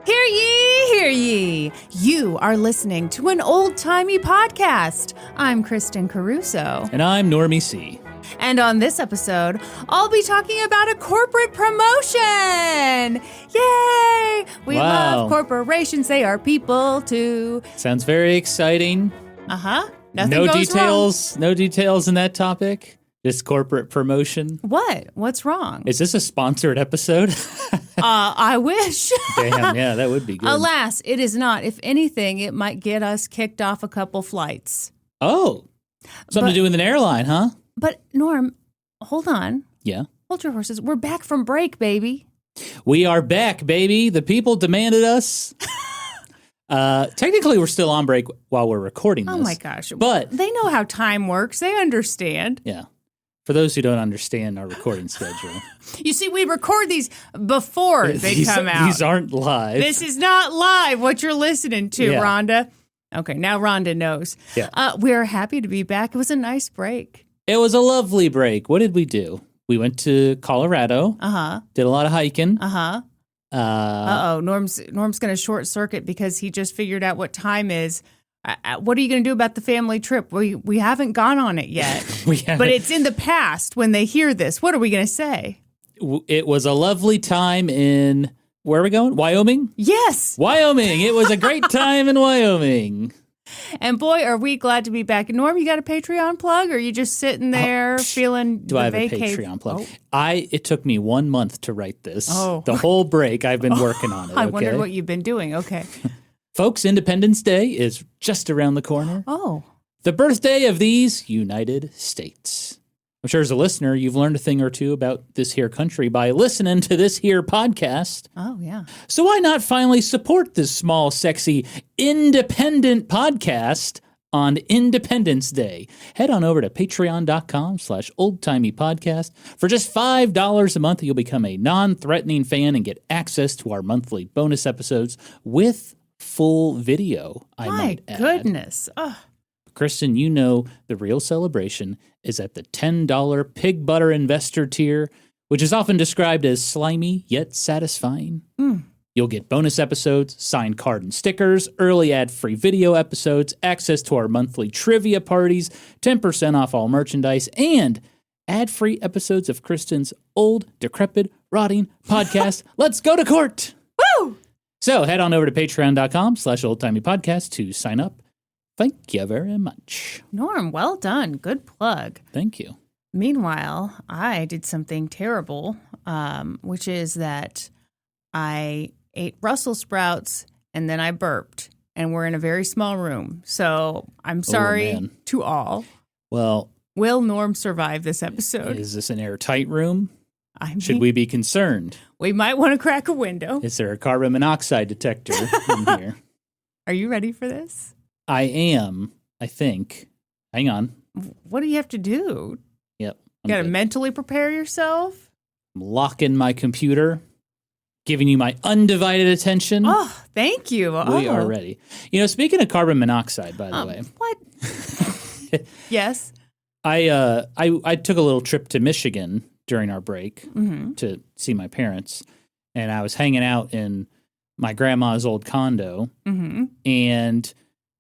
Hear ye, hear ye. You are listening to an old-timey podcast. I'm Kristin Caruso. And I'm Normie C. And on this episode, I'll be talking about a corporate promotion. Yay! We love corporations. They are people too. Sounds very exciting. Uh-huh. Nothing goes wrong. No details in that topic. This corporate promotion. What? What's wrong? Is this a sponsored episode? I wish. Damn, yeah, that would be good. Alas, it is not. If anything, it might get us kicked off a couple flights. Oh, something to do with an airline, huh? But, Norm, hold on. Yeah? Hold your horses. We're back from break, baby. We are back, baby. The people demanded us. Technically, we're still on break while we're recording this. Oh, my gosh. But they know how time works. They understand. Yeah. For those who don't understand our recording schedule. You see, we record these before they come out. These aren't live. This is not live, what you're listening to, Yeah. Rhonda. Okay, now Rhonda knows. Yeah. We're happy to be back. It was a nice break. It was a lovely break. What did we do? We went to Colorado. Uh-huh. Did a lot of hiking. Uh-huh. Norm's going to short circuit because he just figured out what time is. What are you going to do about the family trip? We haven't gone on it yet. But it's in the past when they hear this. What are we going to say? It was a lovely time in, where are we going? Wyoming? Yes. Wyoming. It was a great time in Wyoming. And boy, are we glad to be back. Norm, you got a Patreon plug? Or are you just sitting there feeling Do I have a Patreon plug? It took me 1 month to write this. Oh. The whole break I've been working on it. I wondered what you've been doing. Okay. Folks, Independence Day is just around the corner. Oh. The birthday of these United States. I'm sure as a listener, you've learned a thing or two about this here country by listening to this here podcast. Oh, yeah. So why not finally support this small, sexy, independent podcast on Independence Day? Head on over to patreon.com/oldtimeypodcast. For just $5 a month, you'll become a non-threatening fan and get access to our monthly bonus episodes with full video, I might add. My goodness. Ugh. Kristin, you know the real celebration is at the $10 pig butter investor tier, which is often described as slimy yet satisfying. You'll get bonus episodes, signed card and stickers, early ad-free video episodes, access to our monthly trivia parties, 10% off all merchandise, and ad-free episodes of Kristin's old, decrepit, rotting podcast, Let's Go to Court! Woo! So head on over to patreon.com/oldtimeypodcast to sign up. Thank you very much. Norm, well done. Good plug. Thank you. Meanwhile, I did something terrible, which is that I ate Brussels sprouts and then I burped, and we're in a very small room. So I'm sorry to all. Well, will Norm survive this episode? Is this an airtight room? Should we we be concerned? We might want to crack a window. Is there a carbon monoxide detector in here? Are you ready for this? I am, I think. Hang on. What do you have to do? Yep. You got to mentally prepare yourself? I'm locking my computer, giving you my undivided attention. Oh, thank you. We are ready. You know, speaking of carbon monoxide, by the way. What? Yes. I took a little trip to Michigan during our break to see my parents, and I was hanging out in my grandma's old condo, and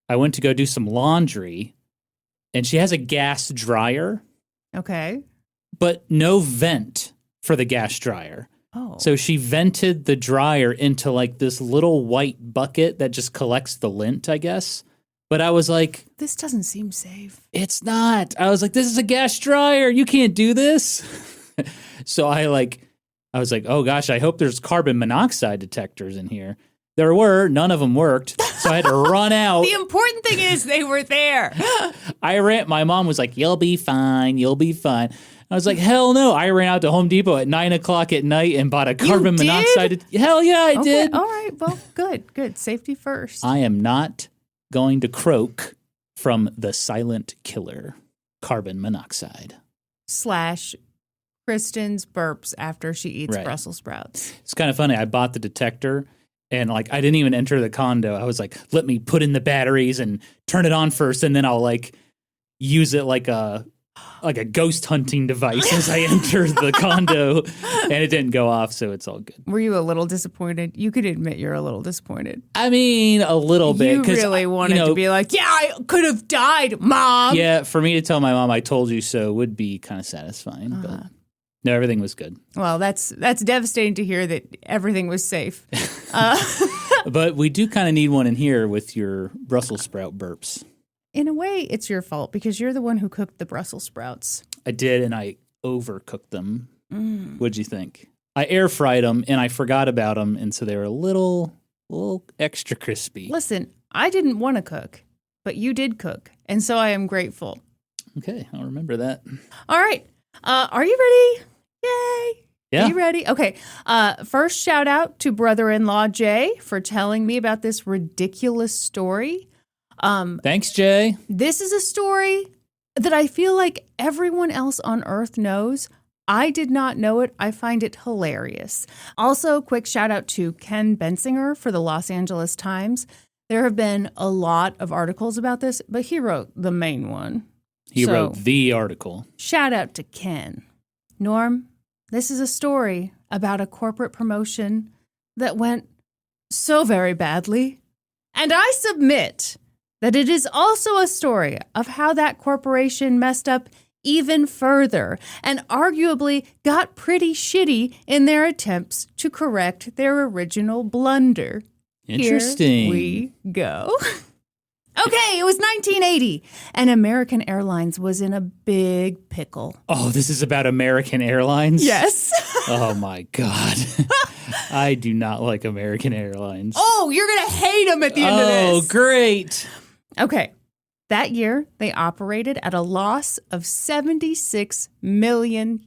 I went to go do some laundry, and she has a gas dryer. Okay. But no vent for the gas dryer. Oh. So she vented the dryer into like this little white bucket that just collects the lint, I guess. But I was like, this doesn't seem safe. It's not. I was like, this is a gas dryer. You can't do this. So I was like, oh gosh, I hope there's carbon monoxide detectors in here. There were, none of them worked. So I had to run out. The important thing is they were there. My mom was like, you'll be fine. You'll be fine. I was like, hell no. I ran out to Home Depot at 9:00 at night and bought a carbon monoxide. Hell yeah, I did. All right. Well, good. Safety first. I am not going to croak from the silent killer, carbon monoxide. / Kristin's burps after she eats Brussels sprouts. It's kind of funny. I bought the detector and I didn't even enter the condo. I was like, let me put in the batteries and turn it on first. And then I'll use it like a like a ghost hunting device as I entered the condo, and it didn't go off, so it's all good. Were you a little disappointed? You could admit you're a little disappointed. I mean, a little bit. You really wanted to be like, yeah, I could have died, Mom. Yeah, for me to tell my mom I told you so would be kind of satisfying, but no, everything was good. Well, that's devastating to hear that everything was safe. But we do kind of need one in here with your Brussels sprout burps. In a way, it's your fault because you're the one who cooked the Brussels sprouts. I did, and I overcooked them. What'd you think? I air fried them, and I forgot about them, and so they were a little extra crispy. Listen, I didn't want to cook, but you did cook, and so I am grateful. Okay, I'll remember that. All right. Are you ready? Yay. Yeah. Are you ready? Okay. First, shout out to brother-in-law Jay for telling me about this ridiculous story. Thanks, Jay. This is a story that I feel like everyone else on Earth knows. I did not know it. I find it hilarious. Also, quick shout out to Ken Bensinger for the Los Angeles Times. There have been a lot of articles about this, but he wrote the main one. He wrote the article. Shout out to Ken. Norm, this is a story about a corporate promotion that went so very badly. And I submit that it is also a story of how that corporation messed up even further and arguably got pretty shitty in their attempts to correct their original blunder. Interesting. Here we go. Okay, it was 1980, and American Airlines was in a big pickle. Oh, this is about American Airlines? Yes. Oh, my God. I do not like American Airlines. Oh, you're going to hate them at the end of this. Oh, great. Okay. That year, they operated at a loss of $76 million.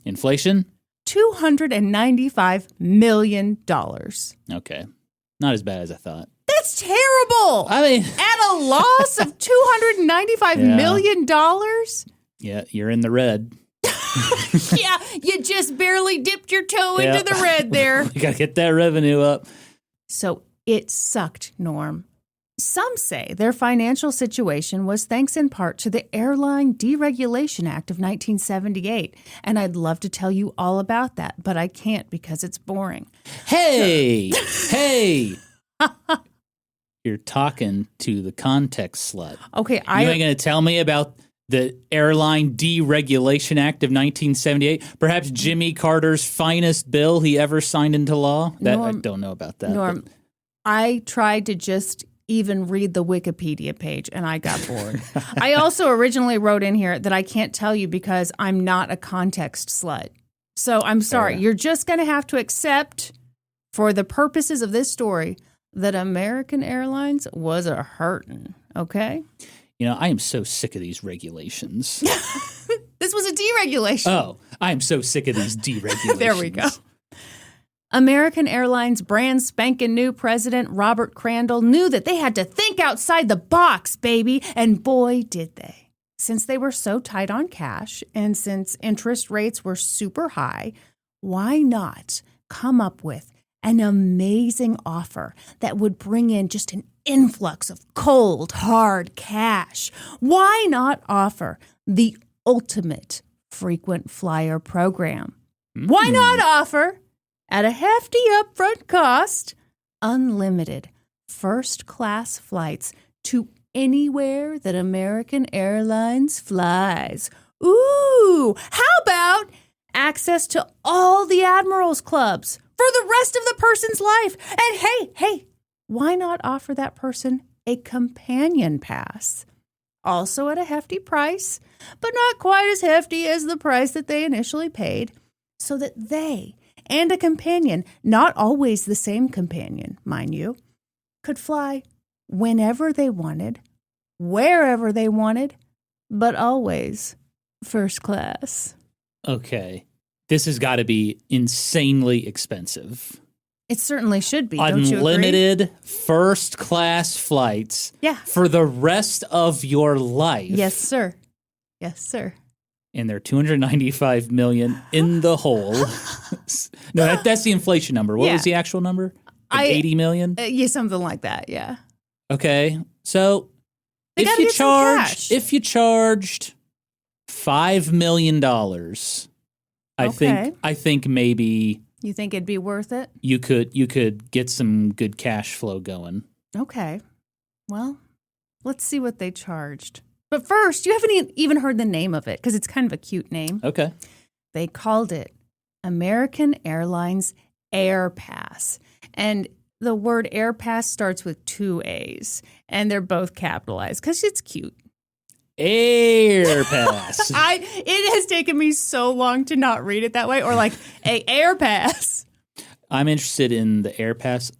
Inflation? $295 million. Okay. Not as bad as I thought. That's terrible. I mean, at a loss of $295 million? Yeah, you're in the red. Yeah, you just barely dipped your toe into the red there. We got to get that revenue up. So it sucked, Norm. Some say their financial situation was thanks in part to the Airline Deregulation Act of 1978. And I'd love to tell you all about that, but I can't because it's boring. Hey, hey. You're talking to the context slut. Okay, You ain't going to tell me about the Airline Deregulation Act of 1978? Perhaps Jimmy Carter's finest bill he ever signed into law? I don't know about that. Norm, I tried to just even read the Wikipedia page, and I got bored. I also originally wrote in here that I can't tell you because I'm not a context slut. So I'm sorry. You're just going to have to accept, for the purposes of this story, that American Airlines was a hurtin', okay? You know, I am so sick of these regulations. This was a deregulation. Oh, I am so sick of these deregulations. There we go. American Airlines brand spanking new president Robert Crandall knew that they had to think outside the box, baby, and boy, did they. Since they were so tight on cash and since interest rates were super high, why not come up with an amazing offer that would bring in just an influx of cold, hard cash? Why not offer the ultimate frequent flyer program? Why not offer, at a hefty upfront cost, unlimited first-class flights to anywhere that American Airlines flies? Ooh, how about access to all the Admirals Clubs for the rest of the person's life? And hey, why not offer that person a companion pass? Also at a hefty price, but not quite as hefty as the price that they initially paid, so that they and a companion, not always the same companion, mind you, could fly whenever they wanted, wherever they wanted, but always first class. Okay. This has got to be insanely expensive. It certainly should be, don't you agree? Unlimited first-class flights for the rest of your life. Yes, sir. Yes, sir. And they're $295 million in the hole. No, that's the inflation number. What was the actual number? Like $80 million? Yeah, something like that, yeah. Okay. So if you charged $5 million. I think maybe you think it'd be worth it? You could get some good cash flow going. Okay. Well, let's see what they charged. But first, you haven't even heard the name of it because it's kind of a cute name. Okay. They called it American Airlines AirPass. And the word AirPass starts with 2 A's, and they're both capitalized because it's cute. AirPass. It has taken me so long to not read it that way, or like AAirpass. I'm interested in the AirPass.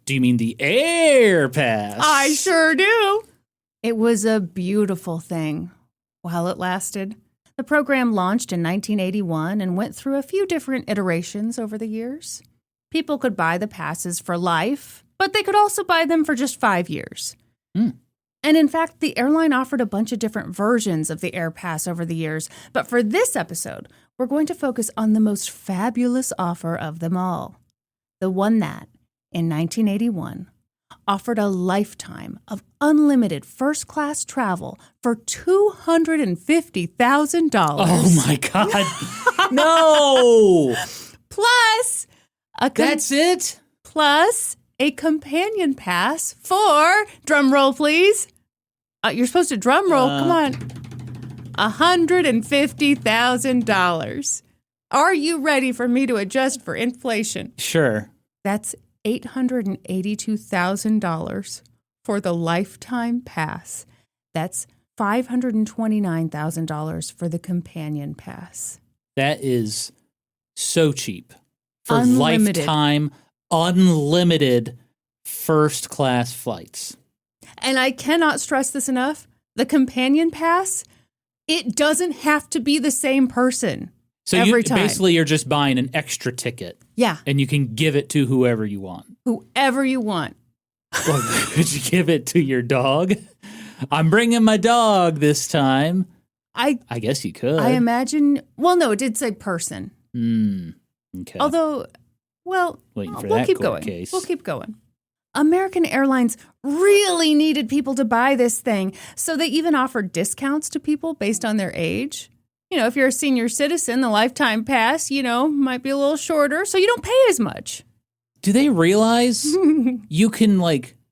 Do you mean the AirPass? I sure do. It was a beautiful thing while it lasted. The program launched in 1981 and went through a few different iterations over the years. People could buy the passes for life, but they could also buy them for just 5 years. And in fact, the airline offered a bunch of different versions of the AirPass over the years. But for this episode, we're going to focus on the most fabulous offer of them all. The one that, in 1981, offered a lifetime of unlimited first-class travel for $250,000. Oh, my God. No! Plus, that's it? Plus a companion pass for, drum roll please. You're supposed to drum roll. Come on. $150,000. Are you ready for me to adjust for inflation? Sure. That's $882,000 for the lifetime pass. That's $529,000 for the companion pass. That is so cheap for Unlimited. lifetime, unlimited first-class flights. And I cannot stress this enough. The companion pass, it doesn't have to be the same person every time. Basically, you're just buying an extra ticket. Yeah. And you can give it to whoever you want. Whoever you want. Well, could you give it to your dog? I'm bringing my dog this time. I guess you could. I imagine. Well, no, it did say person. Okay. Although, well, waiting for we'll that keep court going. case. We'll keep going. American Airlines really needed people to buy this thing, so they even offered discounts to people based on their age. You know, if you're a senior citizen, the lifetime pass, might be a little shorter, so you don't pay as much. Do they realize you can,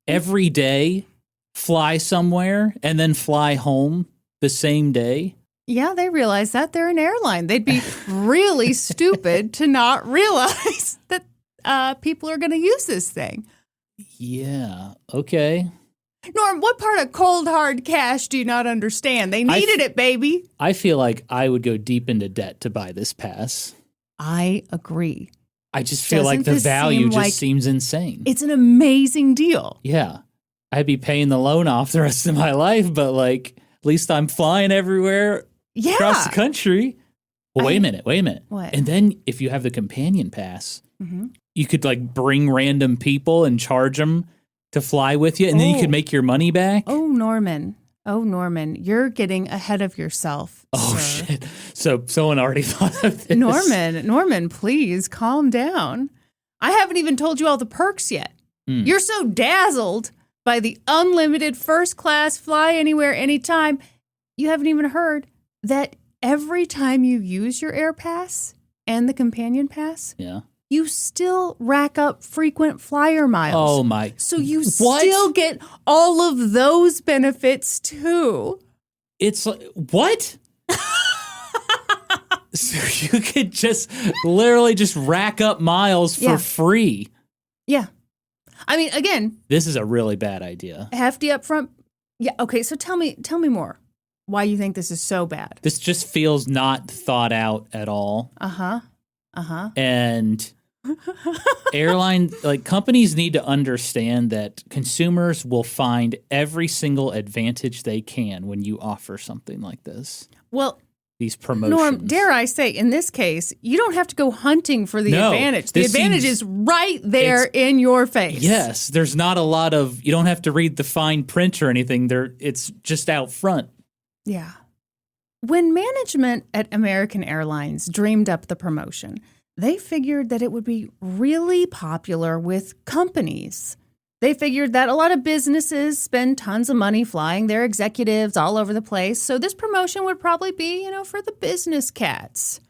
every day fly somewhere and then fly home the same day? Yeah, they realize that. They're an airline. They'd be really stupid to not realize that people are going to use this thing. Yeah, okay. Norm, what part of cold, hard cash do you not understand? They needed it, baby. I feel like I would go deep into debt to buy this pass. I agree. I just feel like the value just seems insane. It's an amazing deal. Yeah. I'd be paying the loan off the rest of my life, but at least I'm flying everywhere across the country. Well, wait a minute. What? And then if you have the companion pass, you could bring random people and charge them to fly with you, and then you could make your money back. Oh, Norman, you're getting ahead of yourself. Oh, sir. shit. So someone already thought of this. Norman, please calm down. I haven't even told you all the perks yet. You're so dazzled by the unlimited first class fly anywhere, anytime. You haven't even heard that every time you use your AirPass and the companion pass, you still rack up frequent flyer miles. Oh, my. So you still get all of those benefits, too. It's what? So you could just literally just rack up miles for free. Yeah. I mean, again. This is a really bad idea. Hefty up front. Yeah. Okay. So tell me more. Why you think this is so bad? This just feels not thought out at all. And companies need to understand that consumers will find every single advantage they can when you offer something like this. Well, these promotions. Norm, dare I say, in this case, you don't have to go hunting for the advantage. The advantage is right there in your face. Yes, there's not a lot of, you don't have to read the fine print or anything. It's just out front. Yeah. When management at American Airlines dreamed up the promotion, they figured that it would be really popular with companies. They figured that a lot of businesses spend tons of money flying their executives all over the place. So this promotion would probably be, for the business cats.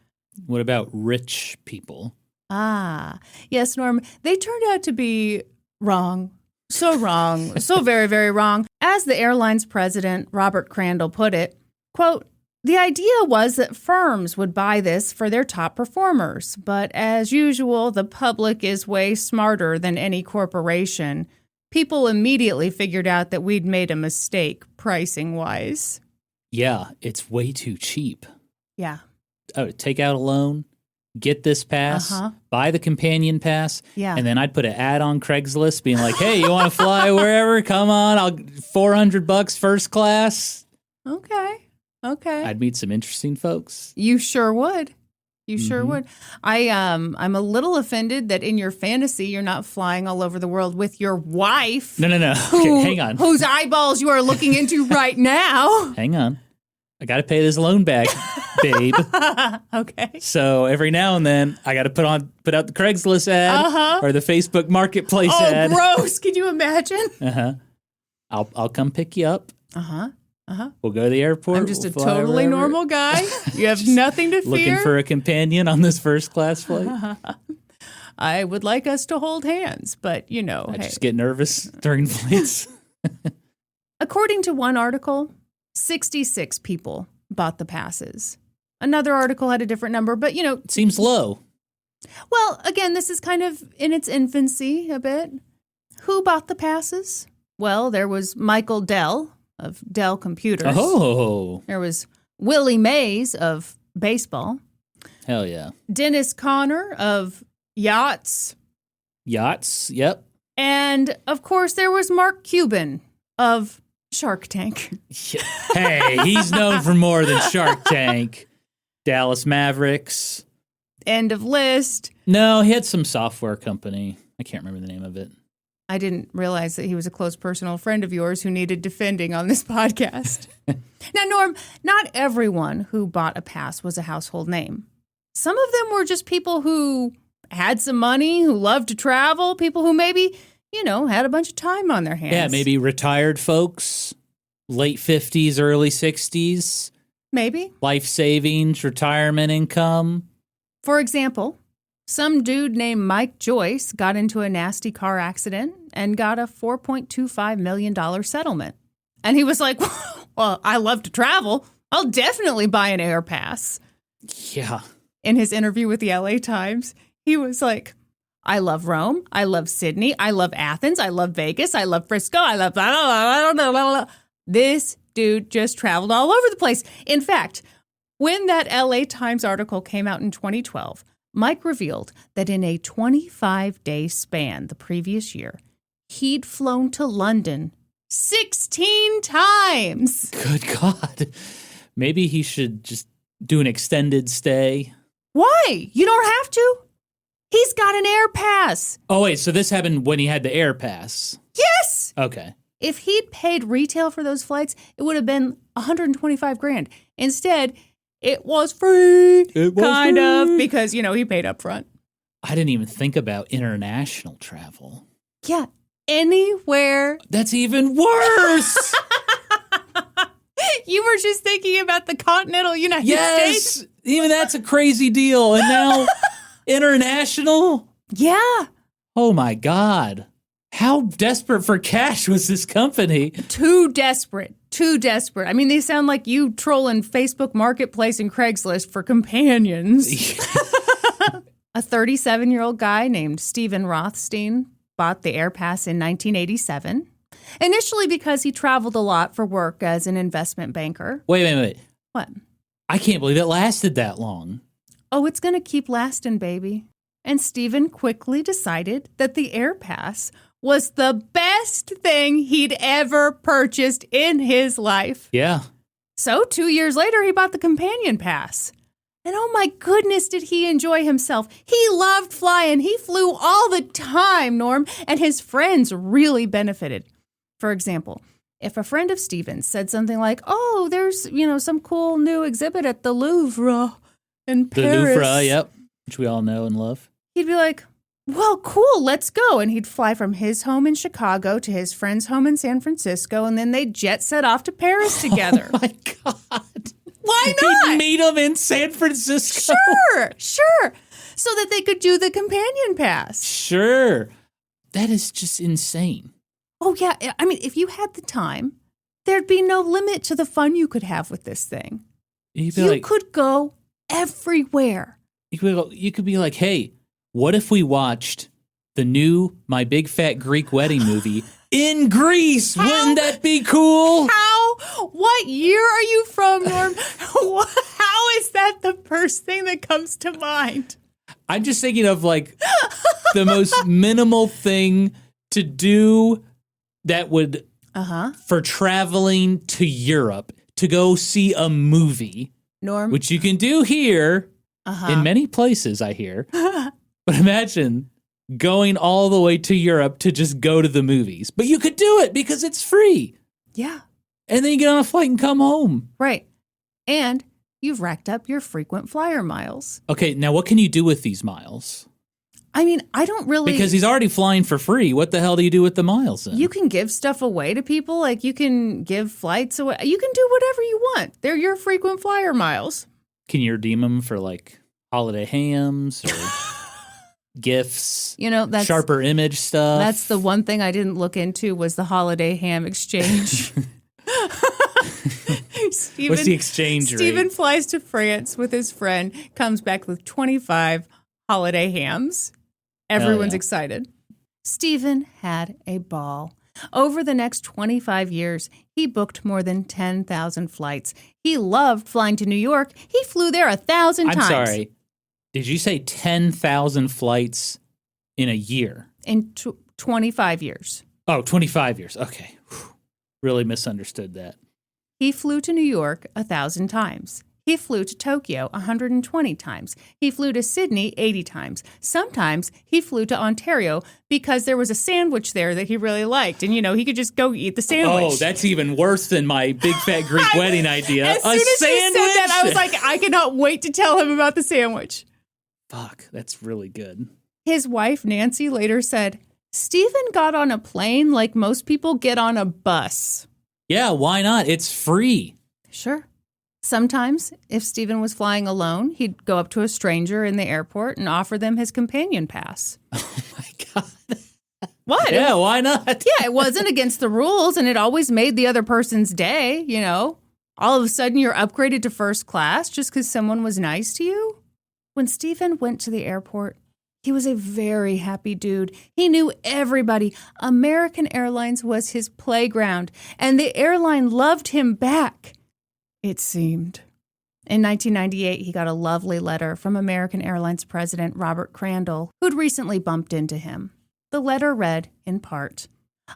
What about rich people? Yes, Norm. They turned out to be wrong. So wrong. So very, very wrong. As the airline's president, Robert Crandall, put it, quote, the idea was that firms would buy this for their top performers. But as usual, the public is way smarter than any corporation. People immediately figured out that we'd made a mistake pricing-wise. Yeah, it's way too cheap. Yeah. Oh, take out a loan, get this pass, buy the companion pass, and then I'd put an ad on Craigslist being like, hey, you want to fly wherever? Come on, I'll $400 first class. Okay. I'd meet some interesting folks. You sure would. You sure would. I'm a little offended that in your fantasy you're not flying all over the world with your wife. No. Okay, hang on. Whose eyeballs you are looking into right now. Hang on. I got to pay this loan back, babe. Okay. So every now and then, I got to put out the Craigslist ad or the Facebook Marketplace ad. Oh, gross! Can you imagine? I'll come pick you up. We'll go to the airport. I'm just a totally normal guy. You have nothing to fear. Looking for a companion on this first class flight. I would like us to hold hands, but I just get nervous during flights. According to one article, 66 people bought the passes. Another article had a different number, but It seems low. Well, again, this is kind of in its infancy a bit. Who bought the passes? Well, there was Michael Dell of Dell Computers. Oh. There was Willie Mays of baseball. Hell yeah. Dennis Conner of yachts. Yachts, yep. And, of course, there was Mark Cuban of Shark Tank. Hey, he's known for more than Shark Tank. Dallas Mavericks. End of list. No, he had some software company. I can't remember the name of it. I didn't realize that he was a close personal friend of yours who needed defending on this podcast. Now, Norm, not everyone who bought a pass was a household name. Some of them were just people who had some money, who loved to travel, people who maybe, had a bunch of time on their hands. Yeah, maybe retired folks, late 50s, early 60s. Maybe. Life savings, retirement income. For example, some dude named Mike Joyce got into a nasty car accident and got a $4.25 million settlement. And he was like, well, I love to travel. I'll definitely buy an AirPass. Yeah. In his interview with the LA Times, he was like, I love Rome. I love Sydney. I love Athens. I love Vegas. I love Frisco. I love blah, blah, blah, blah, blah. This dude just traveled all over the place. In fact, when that LA Times article came out in 2012, Mike revealed that in a 25-day span the previous year, he'd flown to London 16 times. Good God. Maybe he should just do an extended stay. Why? You don't have to. He's got an AirPass. Oh, wait, so this happened when he had the AirPass? Yes. Okay. If he'd paid retail for those flights, it would have been $125,000. Instead, it was free. Kind of, because, he paid up front. I didn't even think about international travel. Yeah, anywhere. That's even worse. You were just thinking about the continental United States? Yes, even that's a crazy deal. And now international? Yeah. Oh, my God. How desperate for cash was this company? Too desperate. I mean, they sound like you trolling Facebook Marketplace and Craigslist for companions. A 37-year-old guy named Stephen Rothstein bought the AirPass in 1987, initially because he traveled a lot for work as an investment banker. Wait. What? I can't believe it lasted that long. Oh, it's going to keep lasting, baby. And Stephen quickly decided that the AirPass was the best thing he'd ever purchased in his life. Yeah. So 2 years later, he bought the companion pass. And oh my goodness, did he enjoy himself. He loved flying. He flew all the time, Norm, and his friends really benefited. For example, if a friend of Stephen's said something like, oh, there's, some cool new exhibit at the Louvre in Paris. The Louvre, yep, which we all know and love. He'd be like, well, cool, let's go. And he'd fly from his home in Chicago to his friend's home in San Francisco, and then they'd jet set off to Paris together. Oh, my God. Why not? He'd meet him in San Francisco. Sure. So that they could do the companion pass. Sure. That is just insane. Oh, yeah. I mean, if you had the time, there'd be no limit to the fun you could have with this thing. You could go everywhere. You could be like, hey, what if we watched the new My Big Fat Greek Wedding movie in Greece? Wouldn't that be cool? What year are you from, Norm? How is that the first thing that comes to mind? I'm just thinking of like the most minimal thing to do that would, for traveling to Europe to go see a movie. Norm? Which you can do here in many places, I hear. But imagine going all the way to Europe to just go to the movies. But you could do it because it's free. Yeah. And then you get on a flight and come home. Right. And you've racked up your frequent flyer miles. Okay, now what can you do with these miles? I mean, I don't really... Because he's already flying for free. What the hell do you do with the miles then? You can give stuff away to people. Like, you can give flights away. You can do whatever you want. They're your frequent flyer miles. Can you redeem them for, like, holiday hams or gifts? You know, that's... Sharper image stuff? That's the one thing I didn't look into was the holiday ham exchange. What's the exchange rate? Stephen flies to France with his friend, comes back with 25 holiday hams. Everyone's excited. Stephen had a ball. Over the next 25 years, he booked more than 10,000 flights. He loved flying to New York. He flew there 1,000 times. I'm sorry. Did you say 10,000 flights in a year? In 25 years. Oh, 25 years. Okay. Whew. Really misunderstood that. He flew to New York 1,000 times. He flew to Tokyo 120 times. He flew to Sydney 80 times. Sometimes he flew to Ontario because there was a sandwich there that he really liked. And, you know, he could just go eat the sandwich. Oh, that's even worse than my big fat Greek wedding idea. As soon as he said that, I was like, I cannot wait to tell him about the sandwich. Fuck, that's really good. His wife, Nancy, later said, Stephen got on a plane like most people get on a bus. Yeah, why not? It's free. Sure. Sometimes, if Stephen was flying alone, he'd go up to a stranger in the airport and offer them his companion pass. Oh, my God. What? Yeah, why not? Yeah, it wasn't against the rules, and it always made the other person's day, you know. All of a sudden, you're upgraded to first class just because someone was nice to you. When Stephen went to the airport, he was a very happy dude. He knew everybody. American Airlines was his playground, and the airline loved him back. It seemed. In 1998, he got a lovely letter from American Airlines President Robert Crandall, who'd recently bumped into him. The letter read, in part,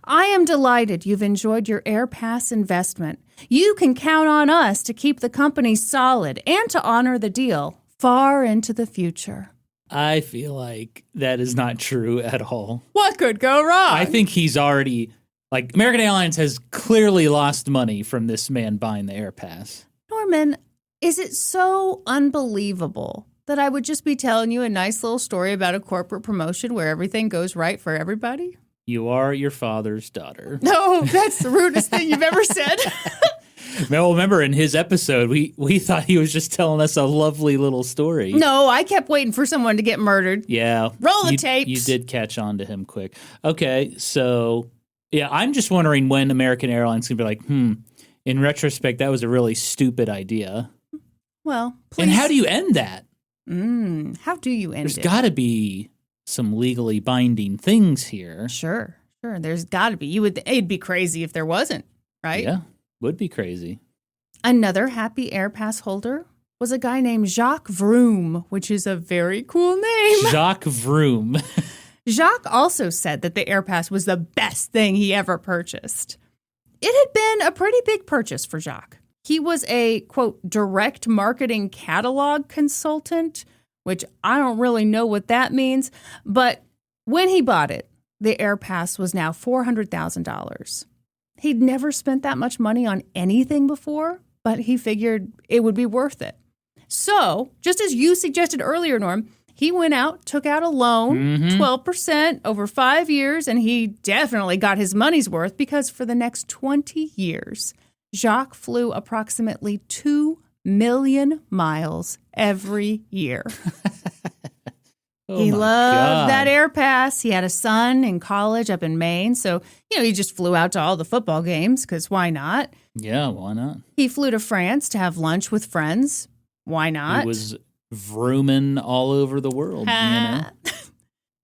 I am delighted you've enjoyed your AirPass investment. You can count on us to keep the company solid and to honor the deal far into the future. I feel like that is not true at all. What could go wrong? I think he's already... Like, American Airlines has clearly lost money from this man buying the AirPass. Norman, is it so unbelievable that I would just be telling you a nice little story about a corporate promotion where everything goes right for everybody? You are your father's daughter. No, that's the rudest thing you've ever said. Well, remember in his episode, we thought he was just telling us a lovely little story. No, I kept waiting for someone to get murdered. Yeah. Roll the tapes. You did catch on to him quick. Okay, so... Yeah, I'm just wondering when American Airlines can be like, in retrospect, that was a really stupid idea. Well, please. And how do you end that? How do you end it? There's got to be some legally binding things here. Sure. There's got to be. It'd be crazy if there wasn't, right? Yeah, would be crazy. Another happy AirPass holder was a guy named Jacques Vroom, which is a very cool name. Jacques Vroom. Jacques also said that the AirPass was the best thing he ever purchased. It had been a pretty big purchase for Jacques. He was a, quote, direct marketing catalog consultant, which I don't really know what that means. But when he bought it, the AirPass was now $400,000. He'd never spent that much money on anything before, but he figured it would be worth it. So, just as you suggested earlier, Norm, He went out, took out a loan, 12% over 5 years, and he definitely got his money's worth because for the next 20 years, Jacques flew approximately 2 million miles every year. He loved that AirPass. He had a son in college up in Maine, so, he just flew out to all the football games because why not? Yeah, why not? He flew to France to have lunch with friends. Why not? He was vrooming all over the world,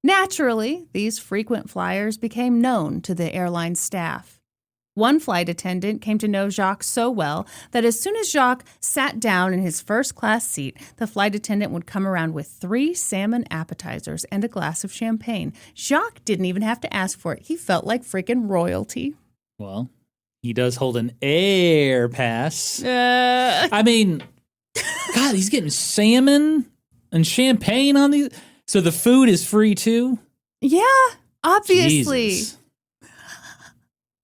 Naturally, these frequent flyers became known to the airline staff. One flight attendant came to know Jacques so well that as soon as Jacques sat down in his first-class seat, the flight attendant would come around with 3 salmon appetizers and a glass of champagne. Jacques didn't even have to ask for it. He felt like freaking royalty. Well, he does hold an AAirpass. I mean, God, he's getting salmon and champagne on these. So the food is free too? Yeah, obviously. Jesus.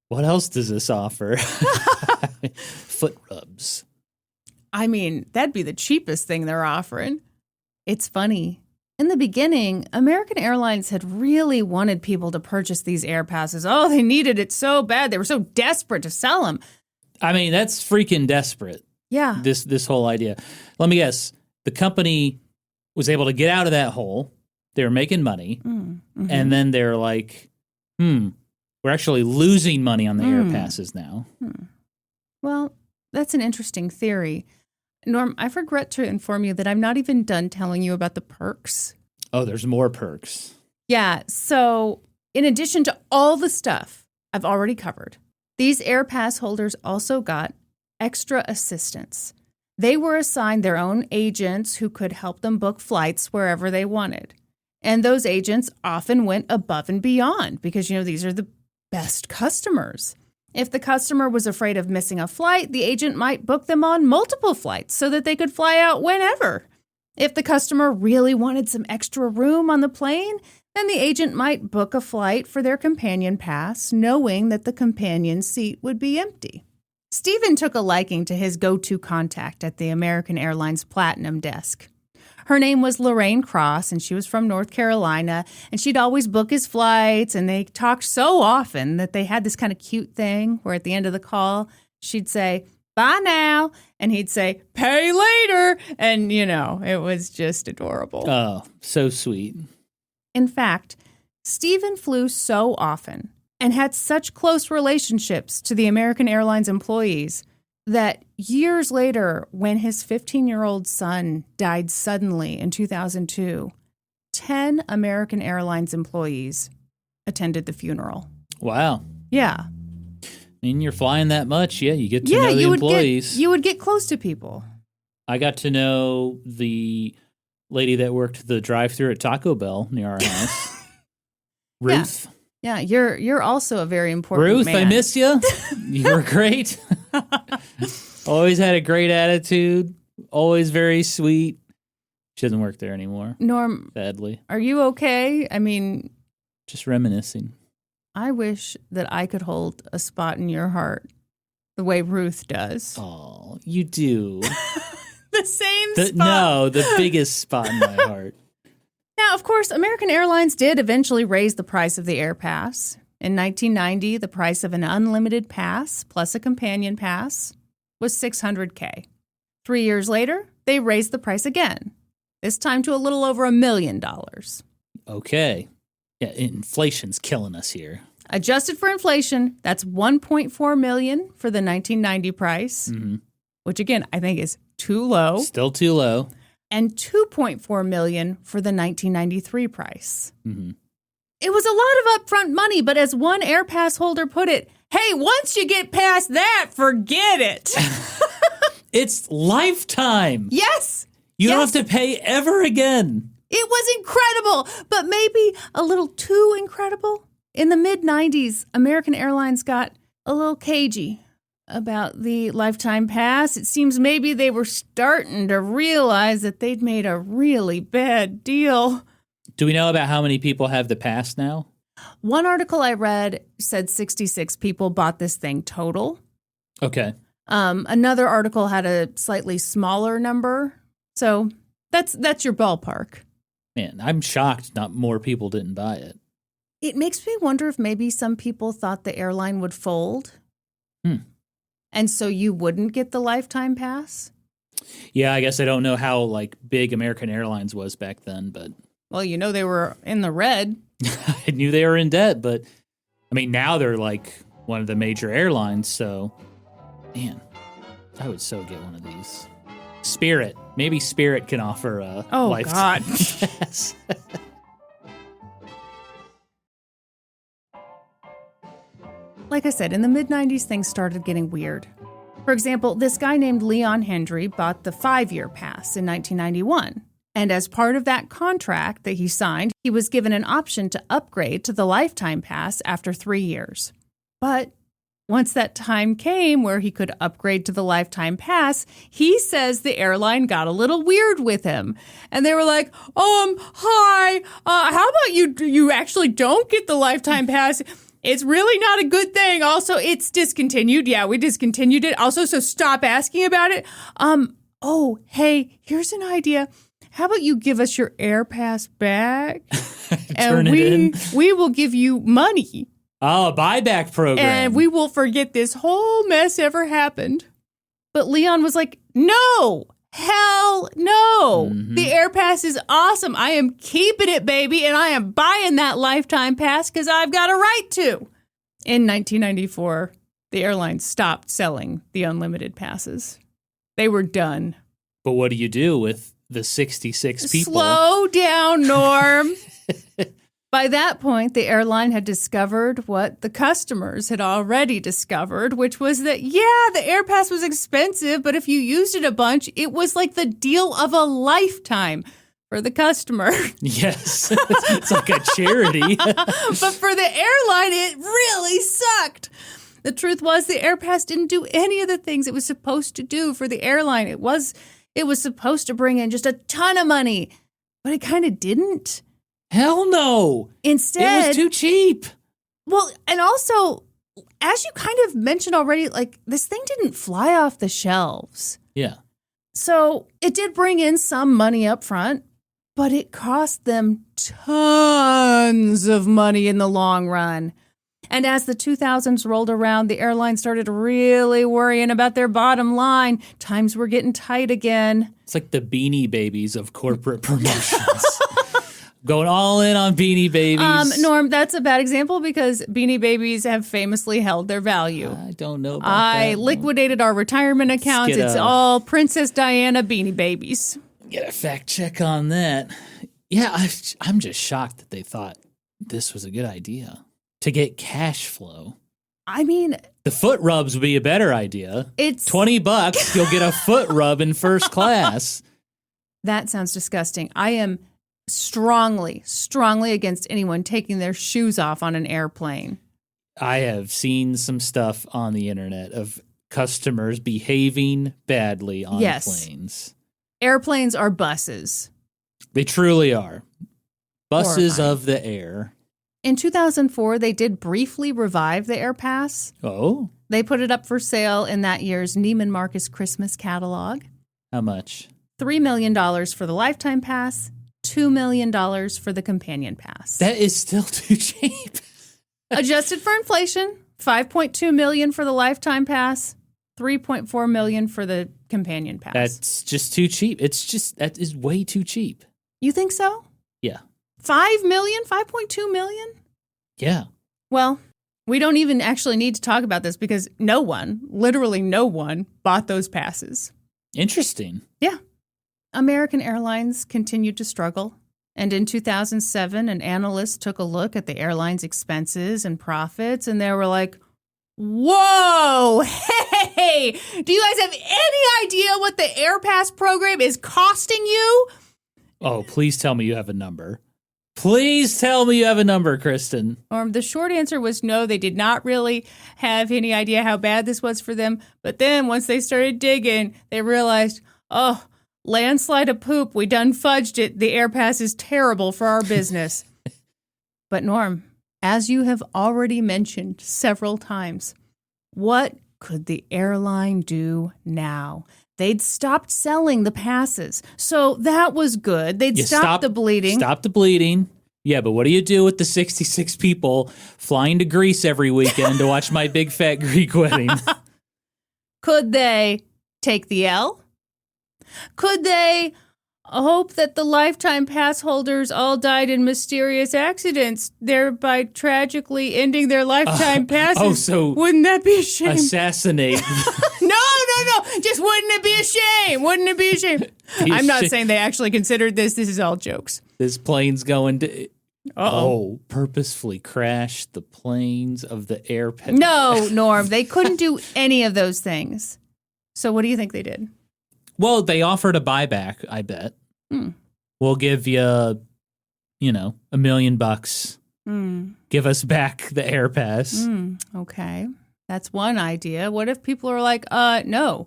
What else does this offer? Foot rubs. I mean, that'd be the cheapest thing they're offering. It's funny. In the beginning, American Airlines had really wanted people to purchase these AirPasses. Oh, they needed it so bad. They were so desperate to sell them. I mean, that's freaking desperate. Yeah. This whole idea. Let me guess. The company was able to get out of that hole. They were making money. Mm-hmm. And then they're like, we're actually losing money on the AirPasses now. Well, that's an interesting theory. Norm, I regret to inform you that I'm not even done telling you about the perks. Oh, there's more perks. Yeah, so in addition to all the stuff I've already covered, these AirPass holders also got extra assistance. They were assigned their own agents who could help them book flights wherever they wanted. And those agents often went above and beyond because, these are the best customers. If the customer was afraid of missing a flight, the agent might book them on multiple flights so that they could fly out whenever. If the customer really wanted some extra room on the plane, then the agent might book a flight for their companion pass, knowing that the companion seat would be empty. Stephen took a liking to his go-to contact at the American Airlines Platinum desk. Her name was Lorraine Cross, and she was from North Carolina, and she'd always book his flights, and they talked so often that they had this kind of cute thing where at the end of the call, she'd say, "Bye now," and he'd say, "Pay later," and, it was just adorable. Oh, so sweet. In fact, Stephen flew so often and had such close relationships to the American Airlines employees that years later, when his 15-year-old son died suddenly in 2002, 10 American Airlines employees attended the funeral. Wow. Yeah. I mean, you're flying that much, you get to know the employees. You would get close to people. I got to know the lady that worked the drive-thru at Taco Bell near our house. Ruth. Yeah, you're also a very important Ruth, man. I miss you. You were great. Always had a great attitude. Always very sweet. She doesn't work there anymore. Norm, sadly. Are you okay? I mean, just reminiscing. I wish that I could hold a spot in your heart the way Ruth does. Oh, you do. The same spot. No, the biggest spot in my heart. Now, of course, American Airlines did eventually raise the price of the AirPass. In 1990, the price of an unlimited pass plus a companion pass was $600K. 3 years later, they raised the price again, this time to a little over $1 million. Okay. Yeah, inflation's killing us here. Adjusted for inflation, that's $1.4 million for the 1990 price, which again, I think is too low. Still too low. And $2.4 million for the 1993 price. Mm-hmm. It was a lot of upfront money, but as one AirPass holder put it, hey, once you get past that, forget it. It's lifetime. Yes. You don't have to pay ever again. It was incredible, but maybe a little too incredible. In the mid-90s, American Airlines got a little cagey about the lifetime pass. It seems maybe they were starting to realize that they'd made a really bad deal. Do we know about how many people have the pass now? One article I read said 66 people bought this thing total. Okay. Another article had a slightly smaller number. So that's your ballpark. Man, I'm shocked not more people didn't buy it. It makes me wonder if maybe some people thought the airline would fold. And so you wouldn't get the lifetime pass? Yeah, I guess I don't know how big American Airlines was back then, but Well, they were in the red. I knew they were in debt, but I mean now they're one of the major airlines, so man, I would so get one of these. Spirit. Maybe Spirit can offer a lifetime pass. Like I said, in the mid-90s, things started getting weird. For example, this guy named Leon Hendry bought the 5-year pass in 1991. And as part of that contract that he signed, he was given an option to upgrade to the lifetime pass after 3 years. But once that time came where he could upgrade to the lifetime pass, he says the airline got a little weird with him. And they were like, hi, how about you actually don't get the lifetime pass? It's really not a good thing. Also, it's discontinued. Yeah, we discontinued it. Also, so stop asking about it. Hey, here's an idea. How about you give us your AirPass back? And we will give you money. Oh, a buyback program. And we will forget this whole mess ever happened. But Leon was like, no, hell no. Mm-hmm. The AirPass is awesome. I am keeping it, baby, and I am buying that lifetime pass because I've got a right to. In 1994, the airline stopped selling the unlimited passes. They were done. But what do you do with the 66 people? Slow down, Norm. By that point, the airline had discovered what the customers had already discovered, which was that, the AirPass was expensive, but if you used it a bunch, it was like the deal of a lifetime for the customer. Yes, it's like a charity. But for the airline, it really sucked. The truth was the AirPass didn't do any of the things it was supposed to do for the airline. It was supposed to bring in just a ton of money, but it kind of didn't. Hell no. Instead, it was too cheap. Well, and also, as you kind of mentioned already, this thing didn't fly off the shelves. Yeah. So it did bring in some money up front, but it cost them tons of money in the long run. And as the 2000s rolled around, the airline started really worrying about their bottom line. Times were getting tight again. It's like the Beanie Babies of corporate promotions. Going all in on Beanie Babies. Norm, that's a bad example because Beanie Babies have famously held their value. I don't know about that. I liquidated our retirement accounts. It's all Princess Diana Beanie Babies. Get a fact check on that. Yeah, I'm just shocked that they thought this was a good idea. To get cash flow. I mean, the foot rubs would be a better idea. It's $20, you'll get a foot rub in first class. That sounds disgusting. I am strongly against anyone taking their shoes off on an airplane. I have seen some stuff on the internet of customers behaving badly on planes. Airplanes are buses. They truly are. Buses of the air. In 2004, they did briefly revive the AirPass. Oh? They put it up for sale in that year's Neiman Marcus Christmas catalog. How much? $3 million for the lifetime pass, $2 million for the companion pass. That is still too cheap. Adjusted for inflation, $5.2 million for the lifetime pass, $3.4 million for the companion pass. That's just too cheap. That is way too cheap. You think so? Yeah. $5 million? $5.2 million? Yeah. Well, we don't even actually need to talk about this because literally no one bought those passes. Interesting. Yeah. American Airlines continued to struggle. And in 2007, an analyst took a look at the airline's expenses and profits, and they were like, whoa, hey, do you guys have any idea what the AirPass program is costing you? Oh, please tell me you have a number. Please tell me you have a number, Kristin. The short answer was no, they did not really have any idea how bad this was for them. But then once they started digging, they realized, landslide of poop, we done fudged it. The AirPass is terrible for our business. But Norm, as you have already mentioned several times, what could the airline do now? they'd stopped selling the passes. So that was good. They'd stopped the bleeding. Stop the bleeding. Yeah, but what do you do with the 66 people flying to Greece every weekend to watch my big fat Greek wedding? Could they take the L? Could they hope that the lifetime pass holders all died in mysterious accidents, thereby tragically ending their lifetime passes? So wouldn't that be a shame? Assassinate. No. Just wouldn't it be a shame? Wouldn't it be a shame? I'm not saying they actually considered this. This is all jokes. This plane's going to... purposefully crash the planes of the AAirpass. No, Norm, they couldn't do any of those things. So what do you think they did? Well, they offered a buyback, I bet. We'll give you, $1 million. Give us back the AirPass. Okay. That's one idea. What if people are like, no,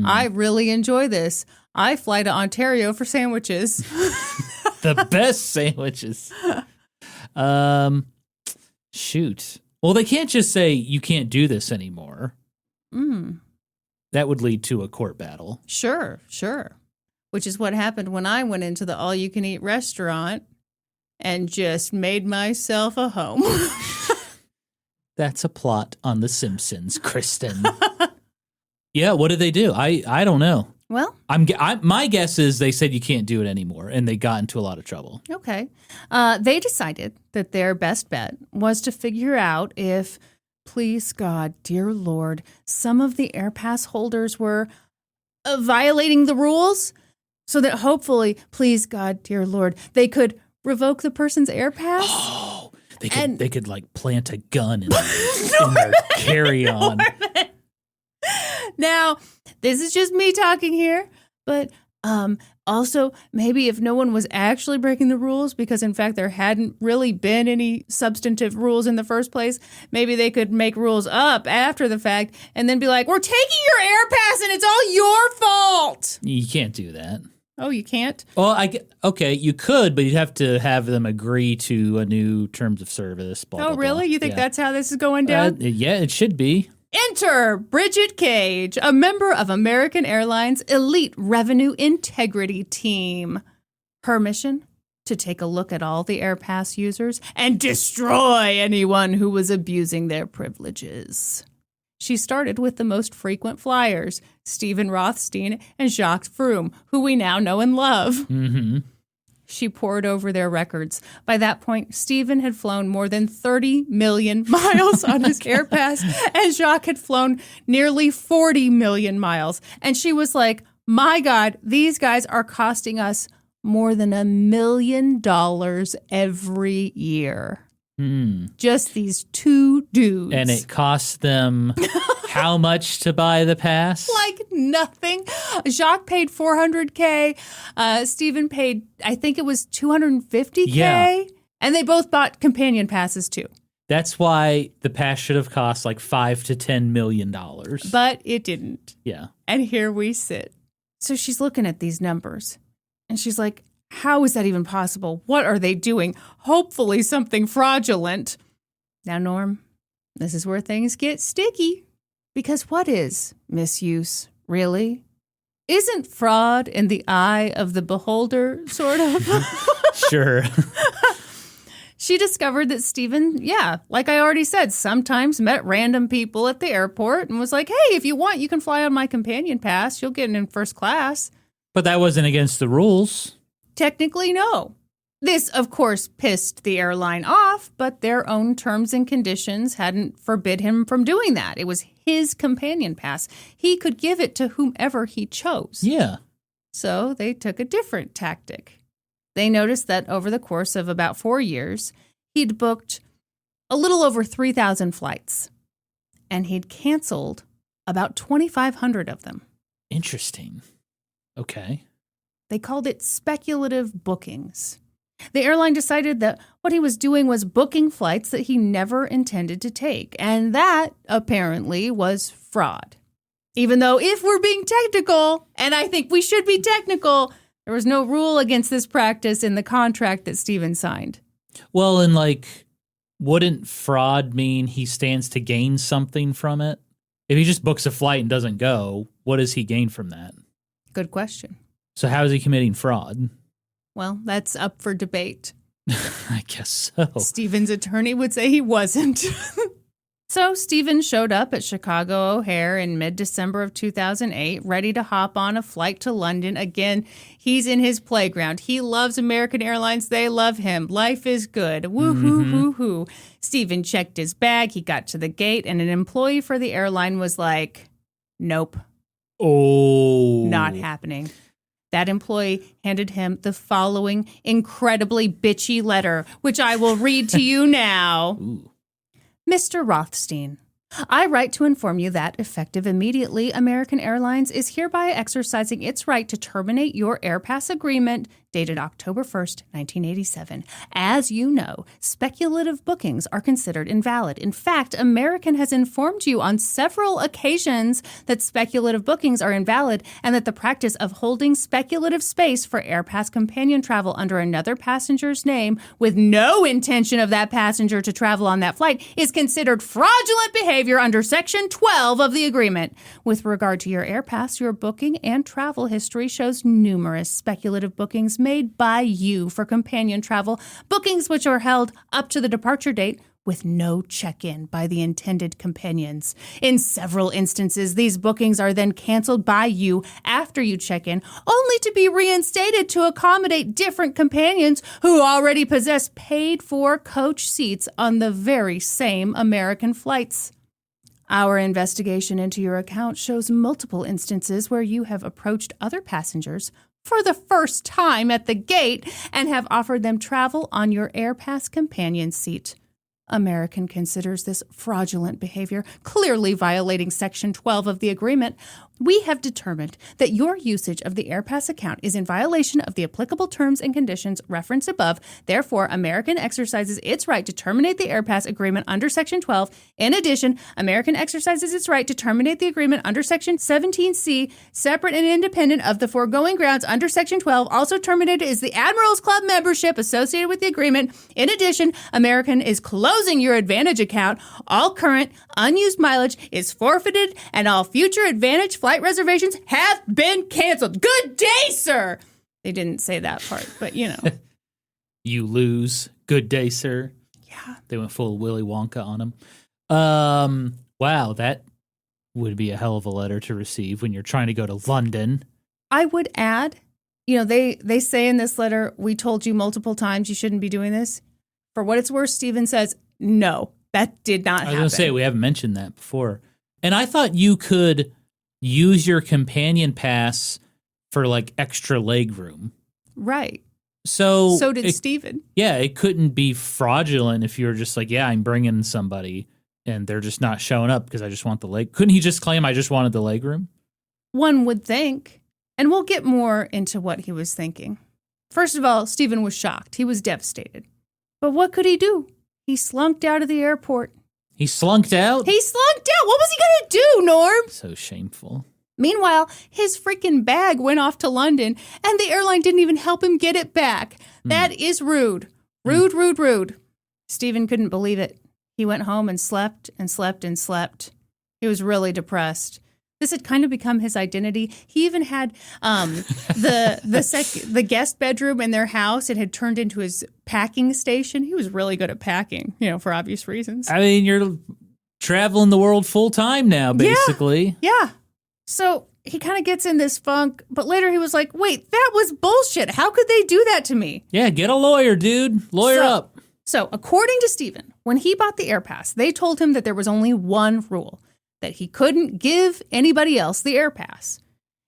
I really enjoy this. I fly to Ontario for sandwiches. The best sandwiches. Shoot. Well, they can't just say you can't do this anymore. That would lead to a court battle. Sure. Which is what happened when I went into the all-you-can-eat restaurant and just made myself a home. That's a plot on The Simpsons, Kristin. Yeah, what did they do? I don't know. Well, my guess is they said you can't do it anymore, and they got into a lot of trouble. Okay. They decided that their best bet was to figure out if, please God, dear Lord, some of the AirPass holders were violating the rules, so that hopefully, please God, dear Lord, they could revoke the person's AirPass. Oh, they could like plant a gun in their carry-on. Now, this is just me talking here, but also maybe if no one was actually breaking the rules, because in fact there hadn't really been any substantive rules in the first place, maybe they could make rules up after the fact and then be like, we're taking your AirPass and it's all your fault. You can't do that. Oh, you can't? Well, okay, you could, but you'd have to have them agree to a new terms of service. Blah, blah, really? blah. You think that's how this is going down? Yeah, it should be. Enter Bridget Cage, a member of American Airlines' elite revenue integrity team. Her mission? To take a look at all the AirPass users and destroy anyone who was abusing their privileges. She started with the most frequent flyers, Stephen Rothstein and Jacques Froome, who we now know and love. Mm-hmm. She pored over their records. By that point, Stephen had flown more than 30 million miles on his AirPass, and Jacques had flown nearly 40 million miles. And she was like, my God, these guys are costing us more than $1 million every year. Just these two dudes. And it costs them how much to buy the pass? Like nothing. Jacques paid $400K. Stephen paid, I think it was $250K. Yeah. And they both bought companion passes too. That's why the pass should have cost like $5 to $10 million. But it didn't. Yeah. And here we sit. So she's looking at these numbers and she's like, how is that even possible? What are they doing? Hopefully something fraudulent. Now, Norm, this is where things get sticky. Because what is misuse, really? Isn't fraud in the eye of the beholder, sort of? Sure. She discovered that Stephen, like I already said, sometimes met random people at the airport and was like, hey, if you want, you can fly on my companion pass. You'll get in first class. But that wasn't against the rules. Technically, no. This, of course, pissed the airline off, but their own terms and conditions hadn't forbid him from doing that. It was his companion pass. He could give it to whomever he chose. Yeah. So they took a different tactic. They noticed that over the course of about 4 years, he'd booked a little over 3,000 flights, and he'd canceled about 2,500 of them. Interesting. Okay. They called it speculative bookings. The airline decided that what he was doing was booking flights that he never intended to take, and that, apparently, was fraud. Even though, if we're being technical, and I think we should be technical, there was no rule against this practice in the contract that Stephen signed. Well, and wouldn't fraud mean he stands to gain something from it? If he just books a flight and doesn't go, what does he gain from that? Good question. So how is he committing fraud? Well, that's up for debate. I guess so. Stephen's attorney would say he wasn't. So Stephen showed up at Chicago O'Hare in mid-December of 2008, ready to hop on a flight to London. Again, he's in his playground. He loves American Airlines. They love him. Life is good. Woo-hoo, hoo-hoo. Stephen checked his bag. He got to the gate, and an employee for the airline was like, nope. Oh. Not happening. That employee handed him the following incredibly bitchy letter, which I will read to you now. Ooh. Mr. Rothstein, I write to inform you that, effective immediately, American Airlines is hereby exercising its right to terminate your AirPass agreement dated October 1st, 1987. As you know, speculative bookings are considered invalid. In fact, American has informed you on several occasions that speculative bookings are invalid and that the practice of holding speculative space for AirPass companion travel under another passenger's name with no intention of that passenger to travel on that flight is considered fraudulent behavior under Section 12 of the agreement. With regard to your AirPass, your booking and travel history shows numerous speculative bookings made by you for companion travel, bookings which are held up to the departure date with no check-in by the intended companions. In several instances, these bookings are then canceled by you after you check in, only to be reinstated to accommodate different companions who already possess paid-for coach seats on the very same American flights. Our investigation into your account shows multiple instances where you have approached other passengers for the first time at the gate and have offered them travel on your AirPass companion seat. American considers this fraudulent behavior, clearly violating Section 12 of the agreement. We have determined that your usage of the AirPass account is in violation of the applicable terms and conditions referenced above. Therefore, American exercises its right to terminate the AirPass agreement under Section 12. In addition, American exercises its right to terminate the agreement under Section 17C, separate and independent of the foregoing grounds under Section 12. Also terminated is the Admirals Club membership associated with the agreement. In addition, American is closing your Advantage account. All current, unused mileage is forfeited, and all future Advantage flight reservations have been canceled. Good day, sir! They didn't say that part, but you know. You lose. Good day, sir. Yeah. They went full Willy Wonka on him. Wow, that would be a hell of a letter to receive when you're trying to go to London. I would add, they say in this letter, we told you multiple times you shouldn't be doing this. For what it's worth, Stephen says, no, that did not happen. I was going to say, we haven't mentioned that before. And I thought you could use your companion pass for like extra leg room. Right. So did Stephen. Yeah, it couldn't be fraudulent if you were just like, yeah, I'm bringing somebody and they're just not showing up because I just want the leg. Couldn't he just claim I just wanted the leg room? One would think. And we'll get more into what he was thinking. First of all, Stephen was shocked. He was devastated. But what could he do? He slunked out of the airport. He slunked out? He slunked out. What was he going to do, Norm? So shameful. Meanwhile, his freaking bag went off to London, and the airline didn't even help him get it back. That is rude. Rude. Stephen couldn't believe it. He went home and slept and slept and slept. He was really depressed. This had kind of become his identity. He even had the guest bedroom in their house. It had turned into his packing station. He was really good at packing, for obvious reasons. I mean, you're traveling the world full time now, basically. Yeah. So he kind of gets in this funk, but later he was like, wait, that was bullshit. How could they do that to me? Yeah, get a lawyer, dude. Lawyer up. So according to Stephen, when he bought the AirPass, they told him that there was only one rule, that he couldn't give anybody else the AirPass.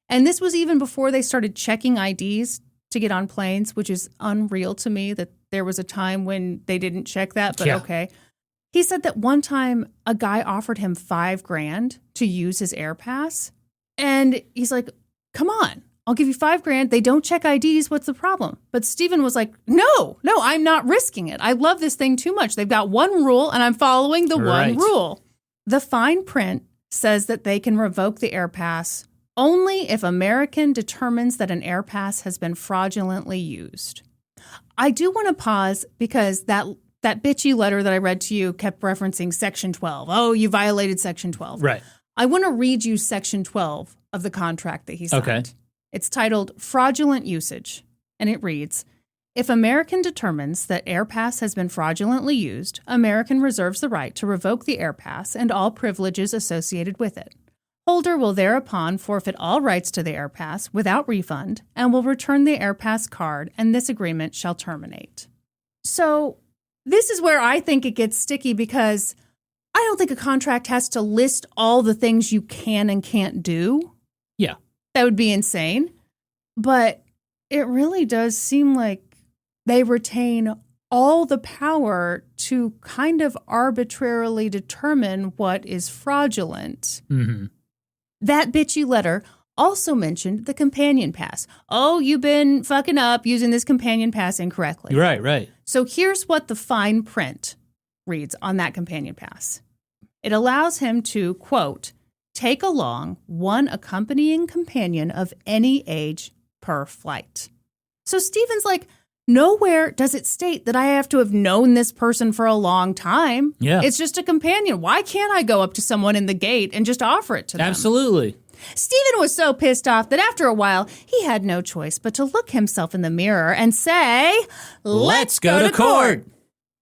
And this was even before they started checking IDs to get on planes, which is unreal to me that there was a time when they didn't check that, but okay. He said that one time a guy offered him $5,000 to use his AirPass. And he's like, come on, I'll give you $5,000. They don't check IDs. What's the problem? But Stephen was like, no, I'm not risking it. I love this thing too much. They've got one rule and I'm following the one rule. The fine print says that they can revoke the AirPass only if American determines that an AirPass has been fraudulently used. I do want to pause because that bitchy letter that I read to you kept referencing Section 12. Oh, you violated Section 12. Right. I want to read you Section 12 of the contract that he signed. Okay. It's titled Fraudulent Usage, and it reads, if American determines that AirPass has been fraudulently used, American reserves the right to revoke the AirPass and all privileges associated with it. Holder will thereupon forfeit all rights to the AirPass without refund and will return the AirPass card, and this agreement shall terminate. So this is where I think it gets sticky because I don't think a contract has to list all the things you can and can't do. Yeah. That would be insane. But it really does seem like they retain all the power to kind of arbitrarily determine what is fraudulent. Mm-hmm. That bitchy letter also mentioned the companion pass. Oh, you've been fucking up using this companion pass incorrectly. Right. So here's what the fine print reads on that companion pass. It allows him to, quote, take along one accompanying companion of any age per flight. So Stephen's like, nowhere does it state that I have to have known this person for a long time. Yeah. It's just a companion. Why can't I go up to someone in the gate and just offer it to them? Absolutely. Stephen was so pissed off that after a while, he had no choice but to look himself in the mirror and say, let's go to court.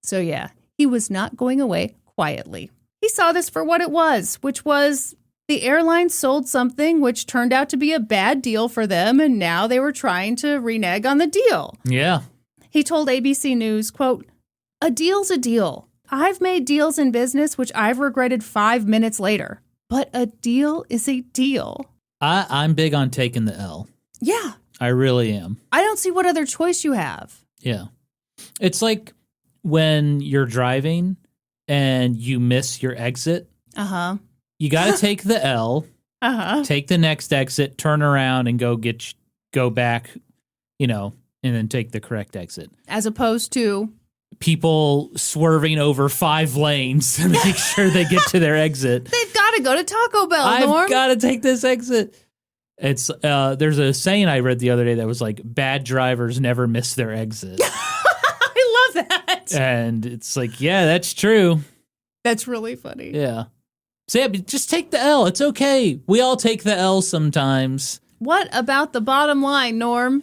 So yeah, he was not going away quietly. He saw this for what it was, which was the airline sold something which turned out to be a bad deal for them, and now they were trying to renege on the deal. Yeah. He told ABC News, quote, a deal's a deal. I've made deals in business which I've regretted 5 minutes later. But a deal is a deal. I'm big on taking the L. Yeah. I really am. I don't see what other choice you have. Yeah. It's like when you're driving and you miss your exit. Uh-huh. You got to take the L, take the next exit, turn around, and go back, and then take the correct exit. As opposed to people swerving over 5 lanes to make sure they get to their exit. They've got to go to Taco Bell, Norm. I've got to take this exit. It's there's a saying I read the other day that was like, bad drivers never miss their exit. I love that. And it's like, yeah, that's true. That's really funny. Yeah. So yeah, just take the L. It's okay. We all take the L sometimes. What about the bottom line, Norm?